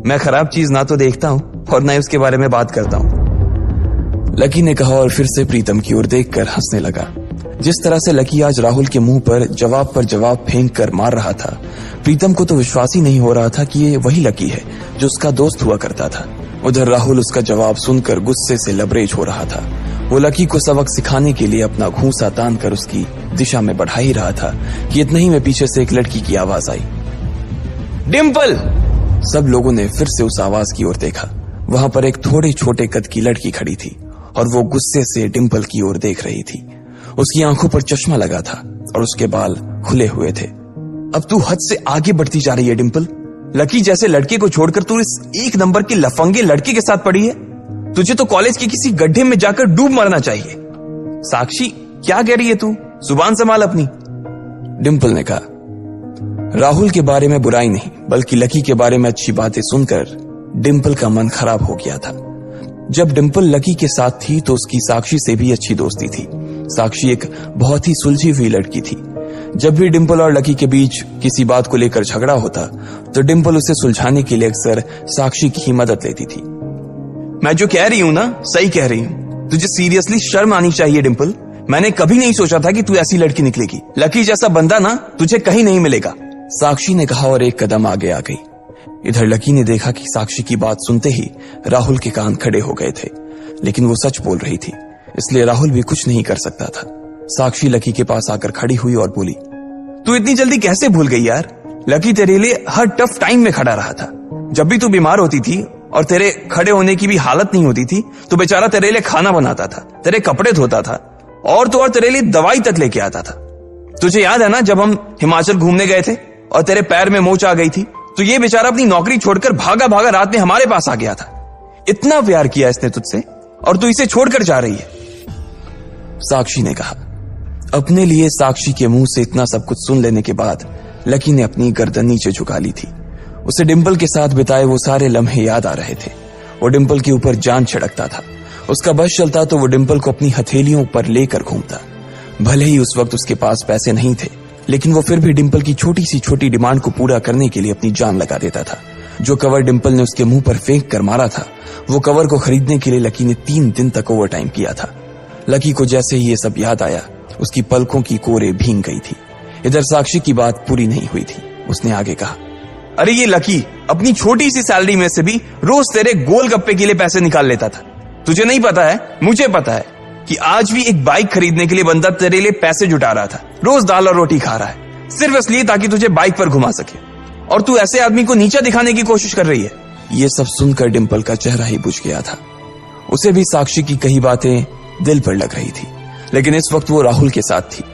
मैं खराब चीज ना तो देखता हूं और ना ही उसके बारे में बात करता हूं, लकी ने कहा और फिर से प्रीतम की ओर देखकर हंसने लगा। जिस तरह से लकी आज राहुल के मुंह पर जवाब फेंक कर मार रहा था, प्रीतम को तो विश्वास ही नहीं हो रहा था कि ये वही लकी है जो उसका दोस्त हुआ करता था। उधर राहुल उसका जवाब सुनकर गुस्से से लबरेज हो रहा था। वो लकी को सबक सिखाने के लिए अपना घूंसा तान कर उसकी दिशा में बढ़ा ही रहा था कि इतना ही में पीछे से एक लड़की की आवाज आई, डिंपल। सब लोगों ने फिर से उस आवाज की ओर देखा। वहां पर एक थोड़े छोटे कद की लड़की खड़ी थी और वो गुस्से से डिंपल की ओर देख रही थी। उसकी आंखों पर चश्मा लगा था और उसके बाल खुले हुए थे। अब तू हद से आगे बढ़ती जा रही है डिंपल। लकी जैसे लड़के को छोड़कर तू इस एक नंबर के लफंगे लड़के के साथ पड़ी है। तुझे तो कॉलेज के किसी गड्ढे में जाकर डूब मरना चाहिए। साक्षी, क्या कह रही है तू? जुबान संभाल अपनी, डिंपल ने कहा। राहुल के बारे में बुराई नहीं बल्कि लकी के बारे में अच्छी बातें सुनकर डिंपल का मन खराब हो गया था। जब डिंपल लकी के साथ थी तो उसकी साक्षी से भी अच्छी दोस्ती थी। साक्षी एक बहुत ही सुलझी हुई लड़की थी। जब भी डिंपल और लकी के बीच किसी बात को लेकर झगड़ा होता तो डिंपल उसे सुलझाने के लिए अक्सर साक्षी की ही मदद लेती थी। मैं जो कह रही हूं ना सही कह रही हूं। तुझे सीरियसली शर्म आनी चाहिए डिंपल। मैंने कभी नहीं सोचा था कि तू ऐसी लड़की निकलेगी। लकी जैसा बंदा ना तुझे कहीं नहीं मिलेगा, साक्षी ने कहा और एक कदम आगे आ गई। इधर लकी ने देखा कि साक्षी की बात सुनते ही राहुल के कान खड़े हो गए थे, लेकिन वो सच बोल रही थी, इसलिए राहुल भी कुछ नहीं कर सकता था। साक्षी लकी के पास आकर खड़ी हुई और बोली, तू इतनी जल्दी कैसे भूल गई यार? लकी तेरे लिए हर टफ टाइम में खड़ा रहा था। जब भी तू बीमार होती थी और तेरे खड़े होने की भी हालत नहीं होती थी तो बेचारा तेरे लिए खाना बनाता था, तेरे कपड़े धोता था और तो और तेरे लिए दवाई तक लेके आता था। तुझे याद है ना जब हम हिमाचल घूमने गए थे और तेरे पैर में मोच आ गई थी तो ये बेचारा अपनी नौकरी छोड़कर भागा भागा रात में हमारे पास आ गया था। इतना प्यार किया इसने तुझसे और तू इसे छोड़कर जा रही है। साक्षी ने कहा। अपने लिए साक्षी के मुंह से इतना सब कुछ सुन लेने के बाद लकी ने अपनी गर्दन नीचे झुका ली थी। उसे डिंपल के साथ बिताए वो सारे लम्हे याद आ रहे थे। वो डिंपल के ऊपर जान छिड़कता था। उसका बस चलता तो वो डिंपल को अपनी हथेलियों पर लेकर घूमता। भले ही उस वक्त उसके पास पैसे नहीं थे, लेकिन वो फिर भी डिंपल की छोटी सी छोटी डिमांड को पूरा करने के लिए अपनी जान लगा देता था। जो कवर डिंपल ने उसके मुंह पर फेंक कर मारा था, वो कवर को खरीदने के लिए लकी ने 3 दिन तक ओवर टाइम किया था। लकी को जैसे ही ये सब याद आया, उसकी पलकों की कोरे भींग गई थी। इधर साक्षी की बात पूरी नहीं हुई थी। उसने आगे कहा, अरे ये लकी अपनी छोटी सी सैलरी में से भी रोज तेरे गोलगप्पे के लिए पैसे निकाल लेता था। तुझे नहीं पता है, मुझे पता है कि आज भी एक बाइक खरीदने के लिए बंदा तेरे लिए पैसे जुटा रहा था। रोज दाल और रोटी खा रहा है सिर्फ इसलिए ताकि तुझे बाइक पर घुमा सके, और तू ऐसे आदमी को नीचा दिखाने की कोशिश कर रही है। ये सब सुनकर डिंपल का चेहरा ही बुझ गया था। उसे भी साक्षी की कही बातें दिल पर लग रही थी, लेकिन इस वक्त वो राहुल के साथ थी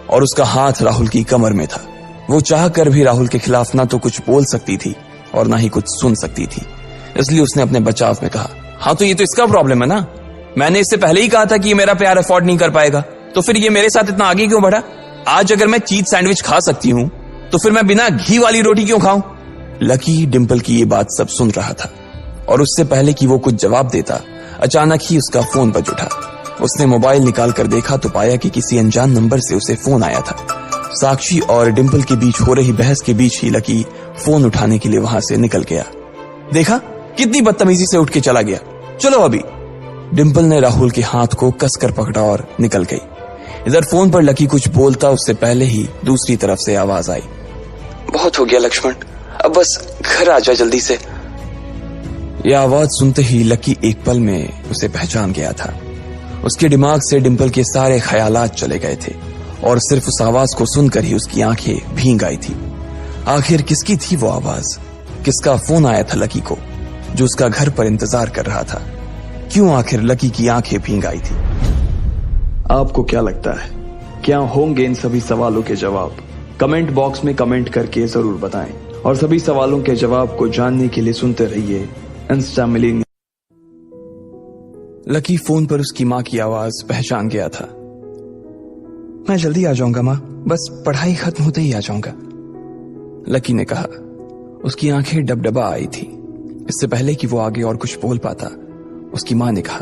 और उसका हाथ राहुल की कमर में था। वो चाह कर भी राहुल के खिलाफ ना तो कुछ बोल सकती थी और ना ही कुछ सुन सकती थी, इसलिए उसने अपने बचाव में कहा, हाँ तो ये तो इसका प्रॉब्लम है ना। मैंने इससे पहले ही कहा था कि ये मेरा प्यार अफोर्ड नहीं कर पाएगा, तो फिर ये मेरे साथ इतना आगे क्यों बढ़ा? आज अगर मैं चीज सैंडविच खा सकती हूँ तो फिर मैं बिना घी वाली रोटी क्यों खाऊं? लकी डिंपल की ये बात सब सुन रहा था और उससे पहले कि वो कुछ जवाब देता, अचानक ही उसका फोन बज उठा। उसने मोबाइल निकाल कर देखा तो पाया कि किसी अनजान नंबर से उसे फोन आया था। साक्षी और डिंपल के बीच हो रही बहस के बीच ही लकी फोन उठाने के लिए वहां से निकल गया। देखा कितनी बदतमीजी से उठ के चला गया। चलो अभी। डिंपल ने राहुल के हाथ को कसकर पकड़ा और निकल गई। इधर फोन पर लकी कुछ बोलता उससे पहले ही दूसरी तरफ से आवाज आई, बहुत हो गया लक्ष्मण, अब बस घर आ जा जल्दी से। यह आवाज सुनते ही लकी एक पल में उसे पहचान गया था। उसके दिमाग से डिंपल के सारे ख्यालात चले गए थे और सिर्फ उस आवाज को सुनकर ही उसकी आंखें भीग आई थी। आखिर किसकी थी वो आवाज? किसका फोन आया था लकी को जो उसका घर पर इंतजार कर रहा था? क्यों आखिर लकी की आंखें भीग आई थी? आपको क्या लगता है, क्या होंगे इन सभी सवालों के जवाब? कमेंट बॉक्स में कमेंट करके जरूर बताएं और सभी सवालों के जवाब को जानने के लिए सुनते रहिए इंस्टा मिलेनियम। लकी फोन पर उसकी मां की आवाज पहचान गया था। मैं जल्दी आ जाऊंगा मां, बस पढ़ाई खत्म होते ही आ जाऊंगा, लकी ने कहा। उसकी आंखें डबडबा आई थी। इससे पहले कि वो आगे और कुछ बोल पाता, उसकी मां ने कहा,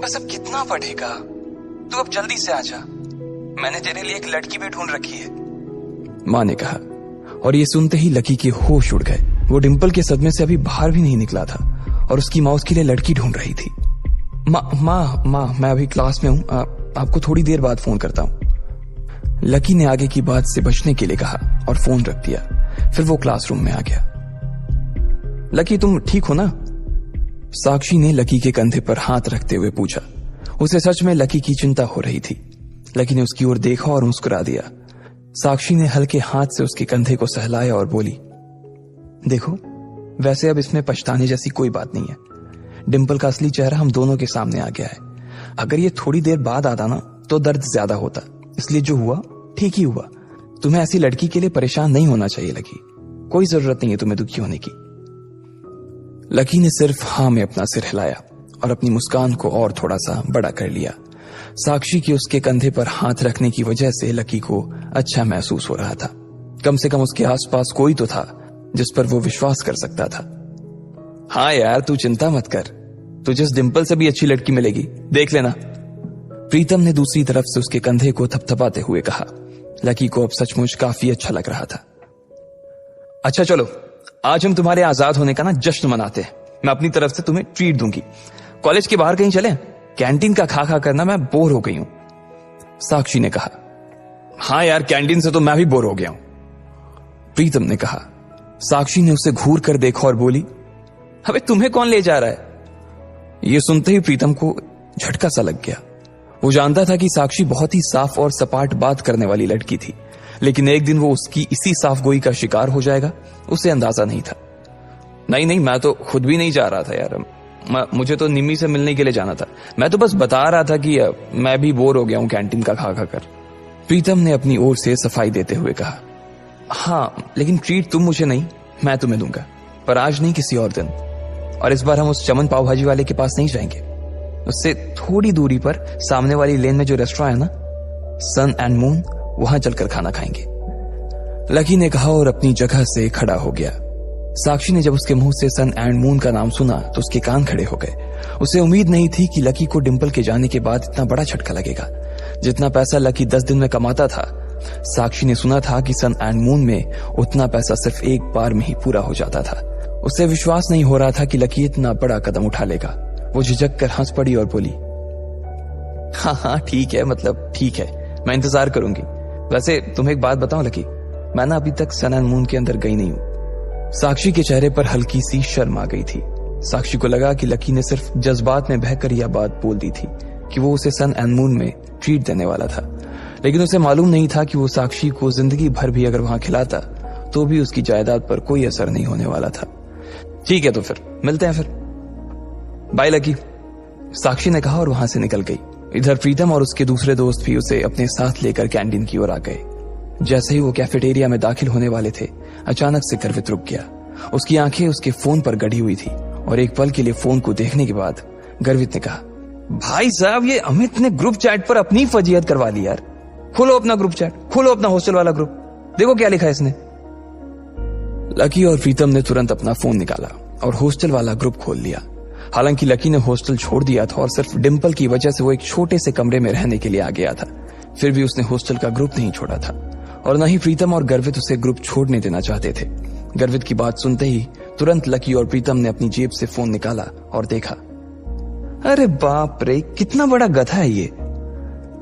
बस अब कितना पढ़ेगा, तू अब जल्दी से आ जा, मैंने तेरे लिए एक लड़की भी ढूंढ रखी है, मां ने कहा। और ये सुनते ही लकी के होश उड़ गए। वो डिंपल के सदमे से अभी बाहर भी नहीं निकला था और उसकी माँ उसके लिए लड़की ढूंढ रही थी। माँ मैं अभी क्लास में हूँ, आपको थोड़ी देर बाद फोन करता हूँ। लकी ने आगे की बात से बचने के लिए कहा और फोन रख दिया। फिर वो क्लासरूम में आ गया। लकी तुम ठीक हो ना? साक्षी ने लकी के कंधे पर हाथ रखते हुए पूछा। उसे सच में लकी की चिंता हो रही थी। लकी ने उसकी ओर देखा और मुस्कुरा दिया। साक्षी ने हल्के हाथ से उसके कंधे को सहलाया और बोली, देखो वैसे अब इसमें पछताने जैसी कोई बात नहीं है। डिंपल का असली चेहरा हम दोनों के सामने आ गया है। अगर ये थोड़ी देर बाद आता ना तो दर्द ज्यादा होता, इसलिए जो हुआ ठीक ही हुआ। तुम्हें ऐसी लड़की के लिए परेशान नहीं होना चाहिए लकी, कोई जरूरत नहीं है तुम्हें दुखी होने की। लकी ने सिर्फ हाँ में अपना सिर हिलाया और अपनी मुस्कान को और थोड़ा सा बड़ा कर लिया। साक्षी के उसके कंधे पर हाथ रखने की वजह से लकी को अच्छा महसूस हो रहा था। कम से कम उसके आसपास कोई तो था जिस पर वो विश्वास कर सकता था। हाँ यार तू चिंता मत कर, तुझे इस डिंपल से भी अच्छी लड़की मिलेगी, देख लेना। प्रीतम ने दूसरी तरफ से उसके कंधे को थपथपाते हुए कहा। लकी को अब सचमुच काफी अच्छा लग रहा था। अच्छा चलो, आज हम तुम्हारे आजाद होने का ना जश्न मनाते हैं। मैं अपनी तरफ से तुम्हें ट्रीट दूंगी। कॉलेज के बाहर कहीं चलें? कैंटीन का खा खा करना मैं बोर हो गई हूं। साक्षी ने कहा। हाँ यार, कैंटीन से तो मैं भी बोर हो गया हूं, प्रीतम ने कहा। साक्षी ने उसे घूर कर देखा और बोली, अबे तुम्हें कौन ले जा रहा है? यह सुनते ही प्रीतम को झटका सा लग गया। वो जानता था कि साक्षी बहुत ही साफ और सपाट बात करने वाली लड़की थी, लेकिन एक दिन वो उसकी इसी साफगोई का शिकार हो जाएगा, उसे अंदाजा नहीं था। नहीं, मैं तो खुद भी नहीं जा रहा था यार, मुझे तो निम्मी से मिलने के लिए जाना था। मैं तो बस बता रहा था कि मैं भी बोर हो गया हूं कैंटीन का खा खा कर। प्रीतम ने अपनी ओर से सफाई देते हुए कहा। हाँ, लेकिन ट्रीट तुम मुझे नहीं, मैं तुम्हें दूंगा, पर आज नहीं, किसी और दिन। और इस बार हम उस चमन पाव भाजी वाले के पास नहीं जाएंगे, उससे थोड़ी दूरी पर सामने वाली लेन में जो रेस्टोरेंट है ना, सन एंड मून, वहां चलकर खाना खाएंगे, लकी ने कहा और अपनी जगह से खड़ा हो गया। साक्षी ने जब उसके मुंह से सन एंड मून का नाम सुना तो उसके कान खड़े हो गए। उसे उम्मीद नहीं थी कि लकी को डिंपल के जाने के बाद इतना बड़ा झटका लगेगा। जितना पैसा लकी 10 दिन में कमाता था, साक्षी ने सुना था कि सन एंड मून में उतना पैसा सिर्फ एक बार में ही पूरा हो जाता था। उसे विश्वास नहीं हो रहा था कि लकी इतना बड़ा कदम उठा लेगा। वो झिझक कर हंस पड़ी और बोली, हाँ ठीक है, मतलब ठीक है, मैं इंतजार करूंगी। वैसे तुम्हें एक बात बताऊं लकी, मैं ना अभी तक सन एंड मून के अंदर गई नहीं हूं। साक्षी के चेहरे पर हल्की सी शर्म आ गई थी। साक्षी को लगा कि लकी ने सिर्फ जज्बात में बहकर यह बात बोल दी थी कि वो उसे सन एंड मून में ट्रीट देने वाला था, लेकिन उसे मालूम नहीं था कि वो साक्षी को जिंदगी भर भी अगर वहां खिलाता तो भी उसकी जायदाद पर कोई असर नहीं होने वाला था। ठीक है, तो फिर मिलते हैं, फिर बाय लकी, साक्षी ने कहा और वहां से निकल गई। इधर प्रीतम और उसके दूसरे दोस्त भी उसे अपने साथ लेकर कैंटीन की ओर आ गए। जैसे ही वो कैफेटेरिया में दाखिल होने वाले थे, अचानक से गर्वित रुक गया। उसकी आंखें उसके फोन पर गड़ी हुई थी और एक पल के लिए फोन को देखने के बाद गर्वित ने कहा, भाई साहब, ये अमित ने ग्रुप चैट पर अपनी फजीयत करवा ली यार। खोलो अपना ग्रुप चैट, खोलो अपना हॉस्टल वाला ग्रुप, देखो क्या लिखा है इसने। लकी और प्रीतम ने तुरंत अपना फोन निकाला और हॉस्टल वाला ग्रुप खोल लिया। हालांकि लकी ने हॉस्टल छोड़ दिया था और सिर्फ डिंपल की वजह से वो एक छोटे से कमरे में रहने के लिए आ गया था, फिर भी उसने हॉस्टल का ग्रुप नहीं छोड़ा था और न ही प्रीतम और गर्वित उसे ग्रुप छोड़ने देना चाहते थे। गर्वित की बात सुनते ही तुरंत लकी और प्रीतम ने अपनी जेब से फोन निकाला और देखा। अरे बाप रे, कितना बड़ा गधा है ये,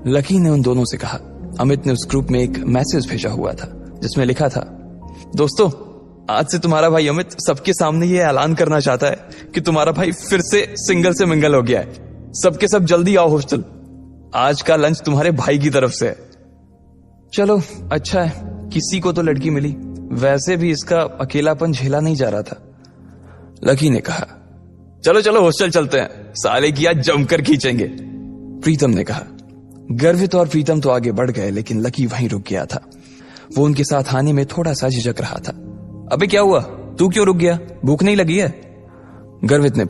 लकी ने उन दोनों से कहा। अमित ने उस ग्रुप में एक मैसेज भेजा हुआ था जिसमें लिखा था, दोस्तों, आज से तुम्हारा भाई अमित सबके सामने ये ऐलान करना चाहता है कि तुम्हारा भाई फिर से सिंगल से मिंगल हो गया है। सबके सब जल्दी आओ हॉस्टल, आज का लंच तुम्हारे भाई की तरफ से है। चलो अच्छा है, किसी को तो लड़की मिली, वैसे भी इसका अकेलापन झेला नहीं जा रहा था, लकी ने कहा। चलो चलो हॉस्टल चलते हैं, साले की आज जमकर खींचेंगे, प्रीतम ने कहा। गर्वित और प्रीतम तो आगे बढ़ गए, लेकिन लकी वहीं रुक गया था। वो उनके साथ आने में थोड़ा सा झिझक रहा था। अबे क्या हुआ, तू क्यों रुक गया, भूख नहीं लगी है, गर्वित ने